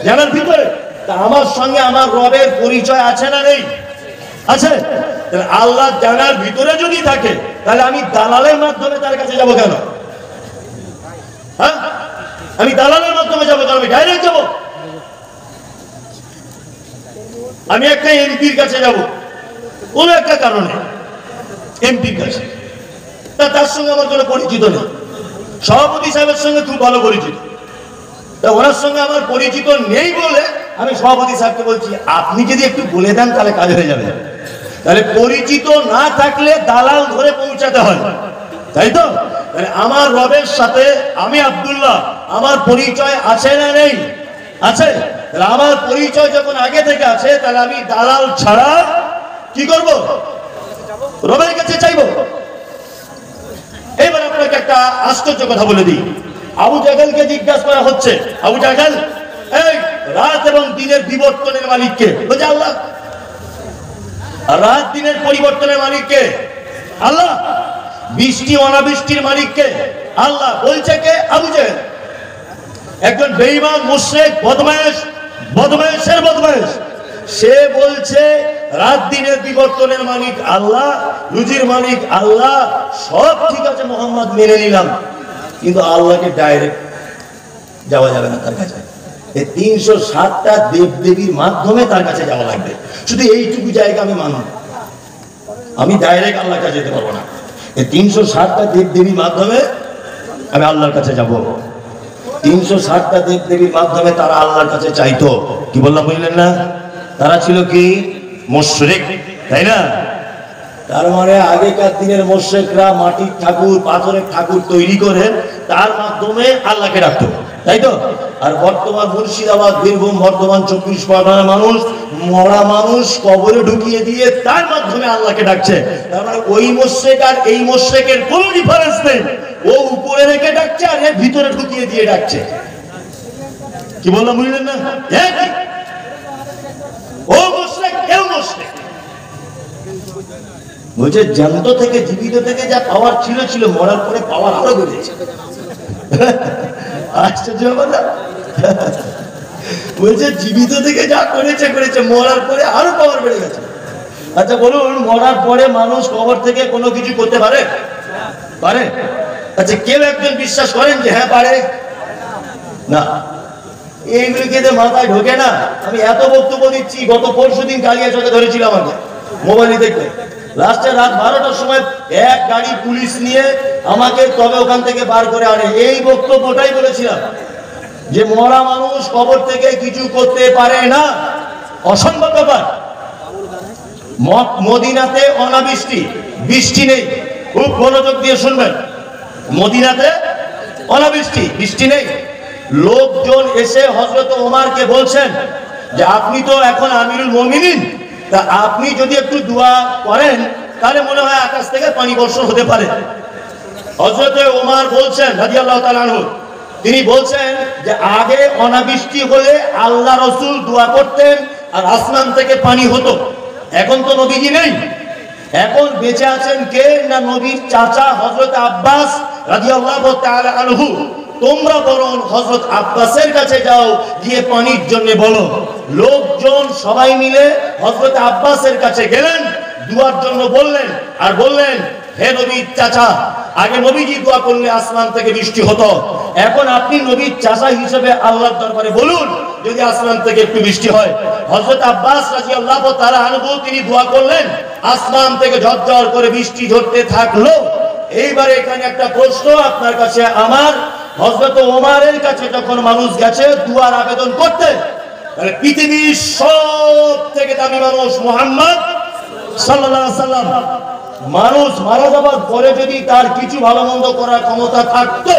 জানার ভিতরে। তা আমার সঙ্গে আমার রবের পরিচয় আছে না নেই? আছে। আল্লাহ জানার ভিতরে যদি থাকে, তাহলে আমি দালালের মাধ্যমে তার কাছে যাব কেন? হ্যাঁ, আমি দালালের মাধ্যমে যাবো কেন? আমি ডাইরেক্ট যাবো। আমি একটা এমপির কাছে যাব কোন একটা কারণে, এমপির কাছে, তার সঙ্গে আমার কোনো পরিচিত নেই, সভাপতি সাহেবের সঙ্গে খুব ভালো পরিচিত, তা ওনার সঙ্গে আমার পরিচিত নেই বলে আমি সভাপতি সাহেবকে বলছি আপনি যদি একটু বলে দেন তাহলে কাজ হয়ে যাবে। তাহলে পরিচিত না থাকলে দালাল ধরে পৌঁছাতে হয়, তাই তো? তাহলে আমার রবের সাথে আমি আব্দুল্লাহ, আমার পরিচয় আছে না নেই? আছে। তাহলে আমার পরিচয় যখন আগে থেকে আছে, তাহলে আমি দালাল ছাড়া কি করব? রবের কাছে চাইবো। এবার আপনাকে একটা আশ্চর্য কথা বলে দিই। আবু জাহেলকে জিজ্ঞাসা করা হচ্ছে, আবু জাহেল, এই রাত এবং দিনের বিবর্তনের মালিক কে? বলছে আল্লাহ। রাত দিনের পরিবর্তনের মালিক কে? আল্লাহ। বৃষ্টি অনাবৃষ্টির মালিক কে? আল্লাহ। বলছে কে? আবু জাহেল। একজন বেঈমান, মুশরিক, বদমাইশ, বদমাইশের বদমাইশ, সে বলছে রাত দিনের বিবর্তনের মালিক আল্লাহ, রুজির মালিক আল্লাহ, সব ঠিক আছে, মোহাম্মদ মেনে নিলাম, কিন্তু আল্লাহকে ডাইরেক্ট যাওয়া যাবে না তার কাছে। 360টা দেবদেবীর মাধ্যমে তার কাছে যাওয়া লাগবে। শুধু এইটুকু জায়গা আমি মানব, আমি ডাইরেক্ট আল্লাহর কাছে যেতে পারবো না। 360টা দেবদেবীর মাধ্যমে আমি আল্লাহর কাছে যাব। 360টা দেবদেবীর মাধ্যমে তারা আল্লাহর কাছে চাইতো। কি বললাম বুঝলেন না? তারা ছিল কি? মুশরিক, তাই না? তার মানে আগেকার দিনের মুশরিকরা মাটির ঠাকুর, পাথরের ঠাকুর তৈরি করে তার মাধ্যমে আল্লাহকে ডাকতো, তাই তো? আর বর্তমান মুর্শিদাবাদ, বীরভূম, বর্ধমান, 24 পরগনার মানুষ মরা মানুষ কবরে ঢুকিয়ে দিয়ে তার মাধ্যমে আল্লাহকে ডাকছে। তার মানে ওই মুশরিক আর এই মুশরিকের কোনো ডিফারেন্স নেই। ও উপরে রেখে ডাকছে আর এর ভিতরে ঢুকিয়ে দিয়ে ডাকছে। কি বললাম বুঝলেন না? ও মুশরিক, কেউ মুশরিক। বলছে জ্যান্ত থেকে, জীবিত থেকে যা পাওয়ার ছিল, মরার পরে পাওয়ার আরো বেড়েছে। আশ্চর্য কথা। বলছে জীবিত থেকে যা করেছে, মরার পরে আরো পাওয়ার বেড়ে গেছে। আচ্ছা বলুন, মরার পরে মানুষ কবর থেকে কোনো কিছু করতে পারে? পারে? আচ্ছা, কেউ একজন বিশ্বাস করেন যে হ্যাঁ পারে? না, এইগুলিকে মাথায় ঢোকে না। আমি এত বক্তব্য দিচ্ছি, গত পরশুদিন কালিয়াচকে ধরেছিল আমাকে মোবাইলে দেখতে। লাস্টে রাত 12টার সময় এক গাড়ি পুলিশ নিয়ে আমাকে তবে ওখান থেকে বার করে আনে। এই বক্তব্যটাই বলেছিলাম যে মরা মানুষ কবর থেকে কিছু করতে পারে না, অসম্ভব ব্যাপার। মদিনাতে অনাবৃষ্টি, বৃষ্টি নেই, খুব মনোযোগ দিয়ে শুনবেন। মদিনাতে অনাবৃষ্টি, বৃষ্টি নেই। লোকজন এসে হযরত ওমরকে বলছেন যে আপনি তো এখন আমিরুল মুমিনিন, তা আপনি যদি একটু দোয়া করেন তাহলে মনে হয় আকাশ থেকে পানি বর্ষণ হতে পারে। হযরত ওমর বলছেন রাদিয়াল্লাহু তাআলা আনহু, তিনি বলছেন যে আগে অনাবৃষ্টি হলে আল্লাহ রাসূল দোয়া করতেন আর আসমান থেকে পানি হতো। এখন তো নবীজি নেই, এখন বেঁচে আছেন কে না নবীর চাচা হযরত আব্বাস রাদিয়াল্লাহু তাআলা আনহু। তোমরা বরং হযরত আব্বাসের কাছে যাও, গিয়ে পানির জন্য বলো। লোকজন সবাই মিলে হযরত আব্বাসের কাছে গেলেন, দুয়ার জন্য বললেন আর বললেন, হে নবীর চাচা, আগে নবীজি দোয়া করলে আসমান থেকে বৃষ্টি হতো, এখন আপনি নবীর চাচা হিসেবে আল্লাহর দরবারে বলুন যদি আসমান থেকে একটু বৃষ্টি হয়। হযরত আব্বাস রাদিয়াল্লাহু তাআলা আনহু তিনি দোয়া করলেন, আসমান থেকে ঝরঝর করে বৃষ্টি ঝরতে থাকলো। এইবারে এখানে একটা প্রশ্ন আপনার কাছে আমার, হযরত ওমরের কাছে যখন মানুষ গেছে দুয়ার আবেদন করতে, তাহলে পৃথিবীর সব থেকে দামি মানুষ মুহাম্মদ সাল্লাল্লাহু আলাইহি সাল্লাম, মানুষ মারা যাবার পরে যদি তার কিছু ভালো মন্দ করার ক্ষমতা থাকতো,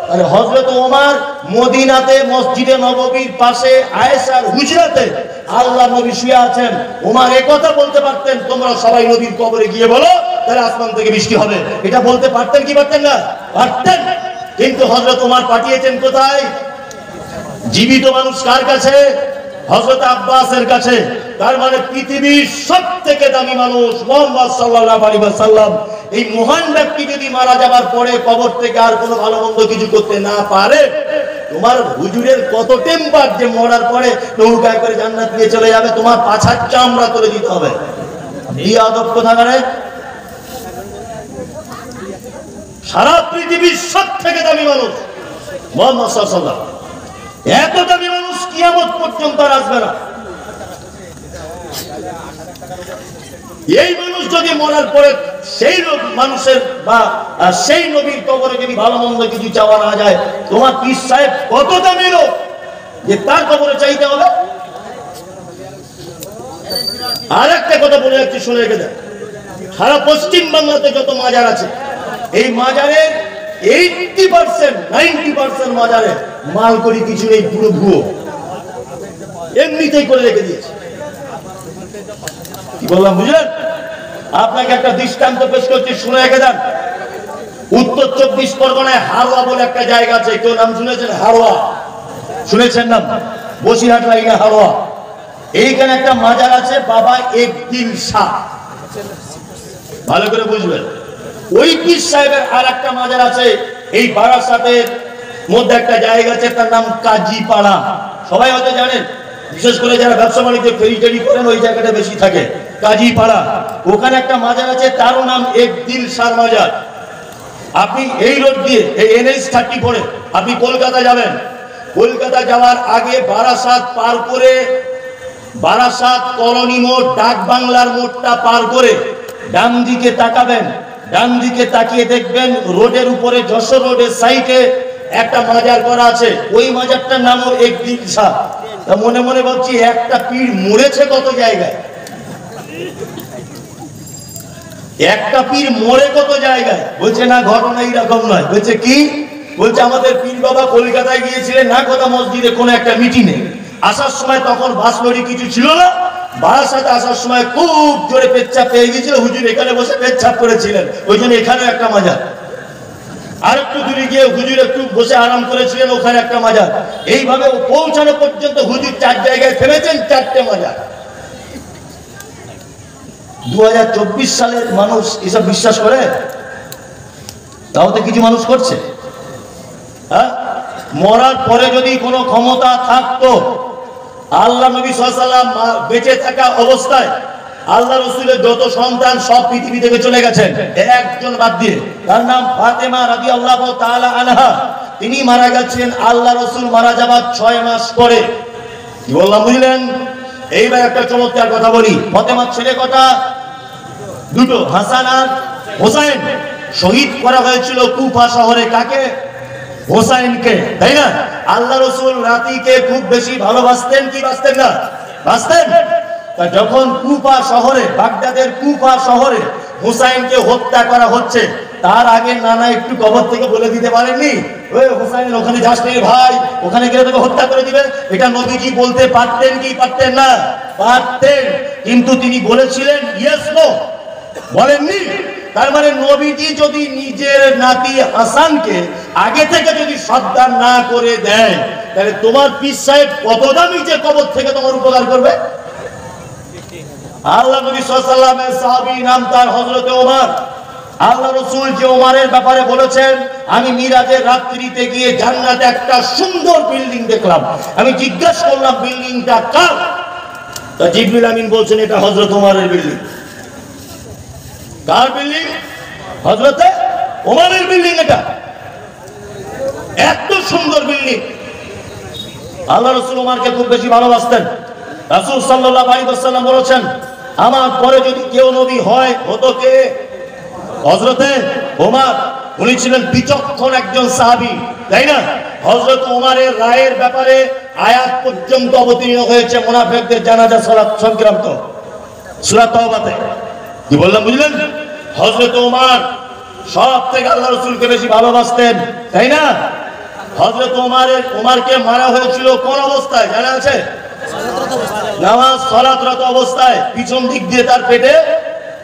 তাহলে হযরত ওমর মদিনাতে মসজিদে নববীর পাশে আয়েশার হুজরাতে আল্লাহ নবী শুয়ে আছেন, ওমর এই কথা বলতে পারতেন, তোমরা সবাই নবীর কবরে গিয়ে বলো তাহলে আসমান থেকে বৃষ্টি হবে। এটা বলতে পারতেন কি পারতেন না? পারতেন। কিন্তু হযরত ওমর পাঠিয়েছেন কোথায়? জীবিত মানুষ কার কাছে? হযরত আব্বাসের কাছে। তার মানে পৃথিবীর সবথেকে দামি মানুষ মুহাম্মদ সাল্লাল্লাহু আলাইহি ওয়াসাল্লাম, এই মহান ব্যক্তি যদি মারা যাবার পরে কবর থেকে আর কোনো ভালো মন্দ কিছু করতে না পারে, তোমার হুজুরের কত টেম্পার যে মরার পরে নৌকায় করে জান্নাত নিয়ে চলে যাবে, তোমার পাছার চামড়া তুলে দিতে হবে। বিয়াদব কোথাকারে। সারা পৃথিবীর সবথেকে দামি মানুষ মুহাম্মদ সাল্লাল্লাহু আলাইহি ওয়াসাল্লাম, এত দামি মানুষ কিয়ামত পর্যন্ত আসবে না। এই মানুষ যদি মরার পরে সেই মানুষের বা সেই নবীর কবরে যদি ভালো মন্দ কিছু চাওয়া না যায়, তোমার পীর সাহেব কত দামি লোক যে তার কবরে চাইতে হবে। আর একটা কথা বলে যাচ্ছি, শুনে রেখে দেন, সারা পশ্চিম বাংলাতে যত মাজার আছে, এই মাজারের 80% 90% মাজারে মাল করি কিছু নেই, পুরো ভুয়ো, এমনিতেই করে রেখে দিয়েছে। কি বললাম বুঝলেন? আপনাকে একটা দৃষ্টান্ত পেশ করছি, শুনে রেখে দেন। উত্তর 24 পরগনায় হারোয়া বলে একটা জায়গা আছে, কেউ নাম শুনেছেন? হারোয়া শুনেছেন না? বসিরহাট লাইনে হারোয়া। এইখানে একটা মাজার আছে বাবা একদিন শাহ, ভালো করে বুঝবেন। ওই পীর সাহেবের আর একটা মাজার আছে এই বারাসাতের মধ্যে একটা জায়গা আছে, তার নাম কাজীপাড়া। সবাই হয়তো জানেন, বিশেষ করে যারা ব্যবসা বাণিজ্য ফেরি টেরি করেন ওই জায়গাটা বেশি থাকে, কাজীপাড়া। ওখানে একটা মাজার আছে, তারও নাম একদিন শাহ মাজার। আপনি এই রোড দিয়ে এই NH-30 পড়ে আপনি কলকাতা যাবেন, কলকাতা যাওয়ার আগে বারাসাত পার করে, বারাসাত কলোনি মোড় ডাক বাংলার মোড়টা পার করে ডান দিকে তাকাবেন, ডান দিকে তাকিয়ে দেখবেন রোডের উপরে যশোর রোডের সাইডে একটা মাজার করা আছে, ওই মাজারটার নামও একদিন শাহ। তা মনে মনে ভাবছি একটা পীর মরেছে কত জায়গায়, একটা পীর মরে কত জায়গায়। বলছে না, ঘটনা এইরকম নয়। বলছে কি? বলছে আমাদের পীর বাবা কলকাতায় গিয়েছিলেন না কথা মসজিদে কোনো একটা মিটিংয়ে, আসার সময় তখন বাস লরি কিছু ছিল না, বারাসাতে আসার সময় খুব জোরে পেচ্ছাপ পেয়ে গিয়েছিল, হুজুর এখানে বসে পেচ্ছাপ করেছিলেন, ওই জন্য এখানেও একটা মাজার। আর একটু দূরে গিয়ে হুজুর একটু বসে আরাম করেছিলেন, ওখানে একটা মাজার। এইভাবে পৌঁছানো পর্যন্ত হুজুর 4 জায়গায় থেমেছেন, 4টে মাজার। 2024 সালের মানুষ এসব বিশ্বাস করে? তাও তো কিছু মানুষ করছে। হ্যাঁ, মরার পরে যদি কোনো ক্ষমতা থাকতো, আল্লাহ নবী সাল্লাল্লাহু আলাইহি ওয়াসাল্লাম বেঁচে থাকা অবস্থায় আল্লাহ রাসূলের যত সন্তান সব পৃথিবী থেকে চলে গেছেন, একজন বাদ দিয়ে, তার নাম ফাতেমা রাদিয়াল্লাহু তাআলা আনহা। তিনি মারা গেছেন আল্লাহ রাসূল মারা যাবার 6 মাস পরে। কি বললাম বুঝলেন? এইবার একটা চমৎকার কথা বলি। ফাতেমার ছেলে কটা? 2, হাসান আর হোসেন। শহীদ করা হয়েছিল কুফা শহরে। কাকে? হোসেনকে, তাই না? আল্লাহ রাসূল রাতিকে খুব বেশি ভালোবাসতেন কি বাসতেন না? বাসতেন। তা যখন কুফা শহরে, বাগদাদের কুফা শহরে হোসেনকে হত্যা করা হচ্ছে, তার আগে নানা একটু কবর থেকে বলে দিতে পারেননি, ওই হোসেনের ওখানে যাস না ভাই, ওখানে গেলে তোকে হত্যা করে দিবে? এটা নবীজি বলতে পারতেন কি পারতেন না? পারতেন। কিন্তু তিনি বলেছিলেন ইয়েস নো, বলেননি। তার মানে নবীজি যদি নিজের নাতি হাসানকে আগে থেকে যদি শ্রদ্ধা না করে দেয়, তাহলে তোমার পীর সাহেব কত দামি যে কবর থেকে তোমার উপকার করবে। আল্লাহ নবী সাল্লাল্লাহু আলাইহি ওয়াসাল্লামের সাহাবী নাম তার হযরত ওমর। আল্লাহ রাসূল যে ওমরের ব্যাপারে বলেছেন, আমি মিরাজের রাত্রিতে গিয়ে জান্নাতে একটা সুন্দর বিল্ডিং দেখলাম। আমি জিজ্ঞাসা করলাম বিল্ডিংটা কার? তা জিবরিল আমিন বলছেন এটা হযরত ওমরের বিল্ডিং। কার বিল্ডিং? হযরত ওমরের বিল্ডিং। এটা এত সুন্দর বিল্ডিং। আল্লাহ রাসূল ওমরকে খুব বেশি ভালোবাসতেন। রাসূল সাল্লাল্লাহু আলাইহি ওয়াসাল্লাম বলেছেন, আমার পরে যদি কেউ নবী হয় হতো কে? হযরতে ওমর। উনি ছিলেন বিচক্ষণ একজন সাহাবী, তাই না? হযরত ওমরের রায়ের ব্যাপারে আয়াত পর্যন্ত অবতীর্ণ হয়েছে মুনাফিকদের জানাজা সালাত সংক্রান্ত সূরা তাওবাতে। কি বললাম বুঝলেন? হযরত ওমর সব থেকে আল্লাহ রাসূলকে বেশি ভালোবাসতেন, তাই না? হযরত ওমরকে মারা হয়েছিল কোন অবস্থায় জানা আছে? নামাজ সালাতরত অবস্থায় পিছন দিক দিয়ে তার পেটে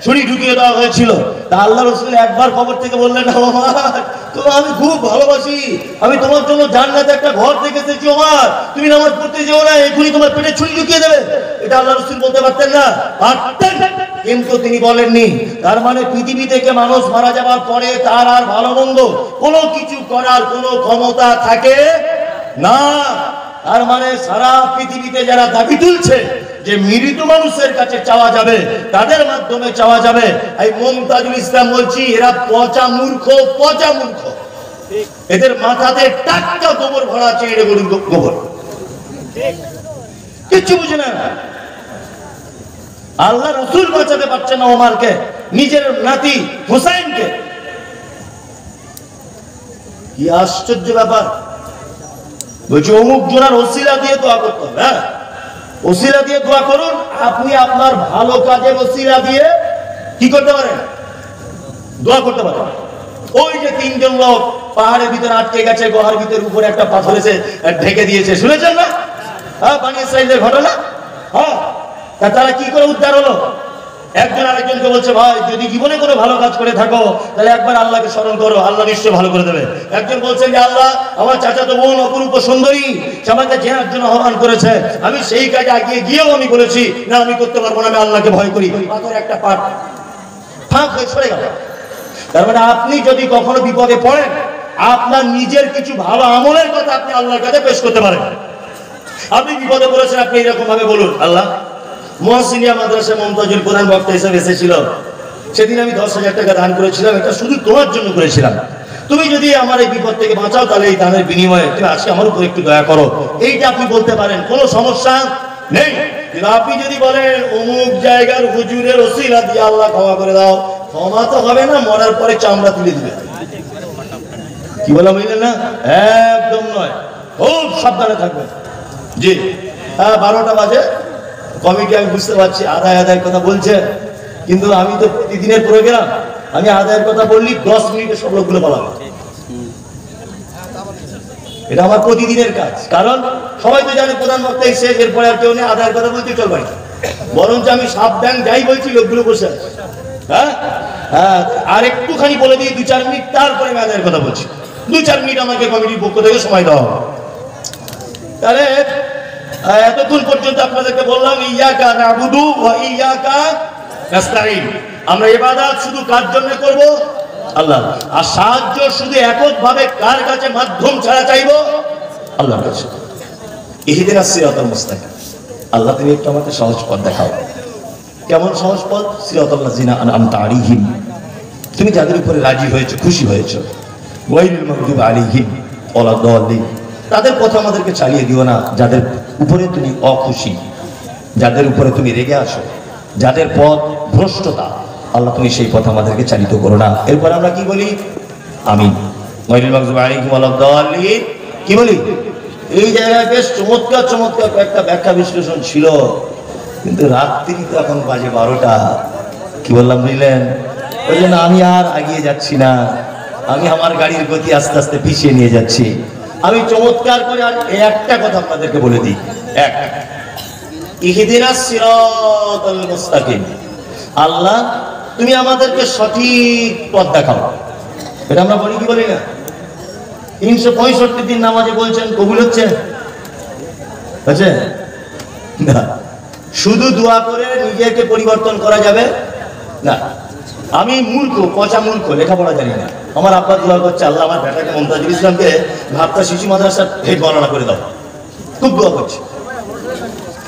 ছুরি ঢুকিয়ে দেওয়া হয়েছিল। তা আল্লাহ রাসূল একবার খবর থেকে বললেন, ওমর তোমাকে আমি খুব ভালোবাসি, আমি তোমার জন্য জান্নাতে একটা ঘর দেখে এসেছি, ওমর তুমি নামাজ পড়তে যেও না, এখনই তোমার পেটে ছুরি ঢুকিয়ে দেবে। এটা আল্লাহ রাসূল বলতে পারতেন না? পারতেন, কিন্তু তিনি বলেননি। তার মানে পৃথিবী থেকে মানুষ মারা যাওয়ার পরে তার আর ভালো মন্দ কোনো কিছু করার কোনো ক্ষমতা থাকে না। তার মানে সারা পৃথিবীতে যারা দাবি তুলছে যে মৃত মানুষের কাছে চাওয়া যাবে, তাদের মাধ্যমে চাওয়া যাবে, এই মুমতাজুল ইসলাম বলছি এরা পচা মূর্খ, পচা মূর্খ। এদের মাথাতে টাটকা গোবর ভরা আছে, এটা গরুর গোবর, কিচ্ছু বুঝে না। আল্লাহ রাসূল বাঁচাতে পারছে না ওমরকে, নিজের নাতি হুসাইনকে। কি আশ্চর্য ব্যাপার! বলছি অমুক জোড়ার ওসিলা দিয়ে দোয়া করতে হবে। হ্যাঁ, ওসিলা দিয়ে দোয়া করুন। আপনি আপনার ভালো কাজের ওসিলা দিয়ে কি করতে পারেন? দোয়া করতে পারেন। ওই যে তিনজন লোক পাহাড়ের ভিতরে আটকে গেছে, গুহার ভিতরে উপরে একটা পাথর এসে ঢেকে দিয়েছে, শুনেছেন না? হ্যাঁ, বানি ইসরাঈলের ঘটনা। হ্যাঁ, তারা কি করে উদ্ধার হলো? একজন আরেকজনকে বলছে, ভাই যদি জীবনে কোনো ভালো কাজ করে থাকো তাহলে একবার আল্লাহকে স্মরণ করো, আল্লাহ নিশ্চয় ভালো করে দেবে। একজন বলছেন যে আল্লাহ আমার চাচাতো বোন অপরূপ সুন্দরী, সে আমাকে জেনার জন্য আহ্বান করেছে, আমি সেই কাজে এগিয়ে গিয়েও আমি বলেছি না আমি করতে পারবো না, আমি আল্লাহকে ভয় করি। পাথর একটা পাট ফাঁক হয়ে সরে গেল। তার মানে আপনি যদি কখনো বিপদে পড়েন, আপনার নিজের কিছু ভালো আমলের কথা আপনি আল্লাহর কাছে পেশ করতে পারেন। আপনি বিপদে পড়েছেন, আপনি এরকম ভাবে বলুন, আল্লাহ মুহসিনিয়া মাদ্রাসা মুমতাজুল কোরআন বক্তা হিসেবে এসেছিল, সেদিন আমি 10,000 টাকা দান করেছিলাম, এটা শুধু তোমার জন্য করেছিলাম। তুমি যদি আমার এই বিপদ থেকে বাঁচাও তাহলে এই দানের বিনিময়ে তুমি আজকে আমার উপর একটু দয়া করো। এইটা আপনি বলতে পারেন, কোনো সমস্যা নেই। কিন্তু আপনি যদি বলেন অমুক জায়গার হুজুরের ওসিলা দিয়ে আল্লাহ ক্ষমা করে দাও, ক্ষমা তো হবে না, মরার পরে চামড়া তুলে দিবে। কি বলা বুঝলেন না? একদম নয়, খুব সাবধানে থাকবেন। জি হ্যাঁ, 12টা বাজে। কমিটি আমি বুঝতে পারছি আদায়ের কথা বলছে, কিন্তু আমি তো প্রতিদিনের প্রোগ্রাম, আমি আদায়ের কথা বললি 10 মিনিটে সব লোকগুলো বলা হবে। এটা আমার প্রতিদিনের কাজ, কারণ সবাই তো জানে প্রধান বক্তা শেষ, এরপরে আর কেউ নেই, আদায়ের কথা বলতে চলবে না। বরঞ্চ আমি সাবধান যাই বলছি লোকগুলো বসে আছে। হ্যাঁ হ্যাঁ, আর একটুখানি বলে দিই 2-4 মিনিট, তারপরে আমি আদায়ের কথা বলছি। 2-4 মিনিট আমাকে কমিটির পক্ষ থেকে সময় দেওয়া হবে। তাহলে এতক্ষণ পর্যন্ত আপনাদেরকে বললাম ইয়াকা নাবুদু ওয়া ইয়াকা নাস্তাঈন। আমরা ইবাদত শুধু কার জন্য করব? আল্লাহ। আর সাহায্য শুধু এককভাবে কার কাছে মাধ্যম ছাড়া চাইবো? আল্লাহর কাছে। ইহদিনাস সিরাতাল মুস্তাকিম। আল্লাহ তুমি একটু আমাকে সহজ পথ দেখাও। কেমন সহজ পথ? সিরাতাল লাযিনা আনআমতা আলাইহিম, তুমি যাদের উপরে রাজি হয়েছো, খুশি হয়েছো। ওয়াইলুল মাগদুবি আলাইহিম ওয়ালা দাল্লিন, তাদের পথ আমাদেরকে চালিয়ে দিও না যাদের উপরে তুমি অখুশি, যাদের উপরে তুমি রেগে আসো, যাদের পথ ভ্রষ্টতা, আল্লাহ তুমি সেই পথ আমাদেরকে চালিত করো না। এরপর আমরা কি বলি? আমিন। ওয়াইলুল মাগদুবি আলাইহিম ওয়ালা দাল্লিন কি বলি? এই জায়গায় বেশ চমৎকার চমৎকার কয়েকটা ব্যাখ্যা বিশ্লেষণ ছিল, কিন্তু রাত্রি তো এখন বাজে 12টা। কি বললাম বুঝলেন? ওই জন্য আমি আর এগিয়ে যাচ্ছি না, আমি আমার গাড়ির গতি আস্তে আস্তে পিছিয়ে নিয়ে যাচ্ছি। আমি চমৎকার করে আর একটা কথা আপনাদেরকে বলে দিই, এক ইহদিনাস সিরাতাল মুস্তাকিম। আল্লাহ তুমি আমাদেরকে সঠিক পথ দেখাও। এটা আমরা বলি কি বলি না? 365 দিন নামাজে বলছেন, কবুল হচ্ছে? না। শুধু দোয়া করে নিজেকে পরিবর্তন করা যাবে না। আমি মূর্খ, পচা মূর্খ, লেখাপড়া জানি না। আমার আব্বা দোয়া করছে, আল্লাহ আমার বেটাকে মমতাজুল ইসলামকে ভাবতা শিশু মাদ্রাসার হেড বর্ণনা করে দাও। খুব দোয়া করছে।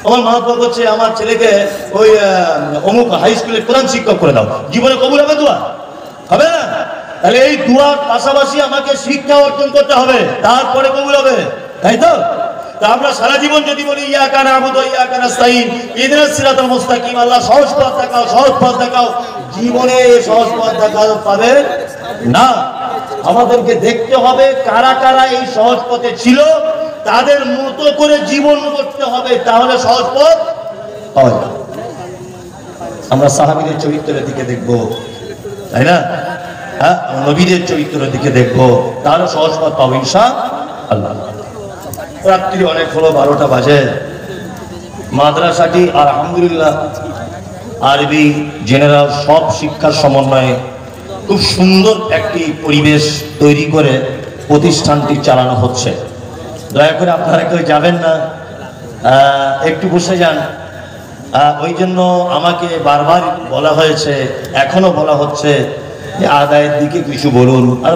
আমার মা দোয়া করছে, আমার ছেলেকে ওই অমুক হাই স্কুলের প্রধান শিক্ষক করে দাও। জীবনে কবুল হবে দোয়া? হবে না। তাহলে এই দোয়ার পাশাপাশি আমাকে শিক্ষা অর্জন করতে হবে, তারপরে কবুল হবে, তাই তো? তা আমরা সারা জীবন যদি বলি ইয়াকা না'বুদু ওয়া ইয়াকা নাস্তাঈন ইহদিনাস সিরাতাল মুস্তাকিম, আল্লাহ সহজ পথ দেখাও, সহজ পথ দেখাও, জীবনে সহজ পথ দেখাও পাবে না। আমাদেরকে দেখতে হবে কারা কারা এই সহজ পথে ছিল, তাদের মতো করে জীবন করতে হবে, তাহলে সহজ পথ পাওয়া যাবে। আমরা সাহাবীদের চরিত্রের দিকে দেখবো, তাই না? হ্যাঁ, নবীদের চরিত্রের দিকে দেখবো, তাহলে সহজ পথ পাবো ইনশাআল্লাহ। রাত্রি অনেক হলো, 12টা বাজে। মাদ্রাসাটি আলহামদুলিল্লাহ আরবি জেনারেল সব শিক্ষার সমন্বয়ে খুব সুন্দর একটি পরিবেশ তৈরি করে প্রতিষ্ঠানটি চালানো হচ্ছে। দয়া করে আপনারা কেউ যাবেন না, একটু বসে যান। ওই জন্য আমাকে বারবার বলা হয়েছে, এখনো বলা হচ্ছে যে আদায়ের দিকে কিছু বলুন। আর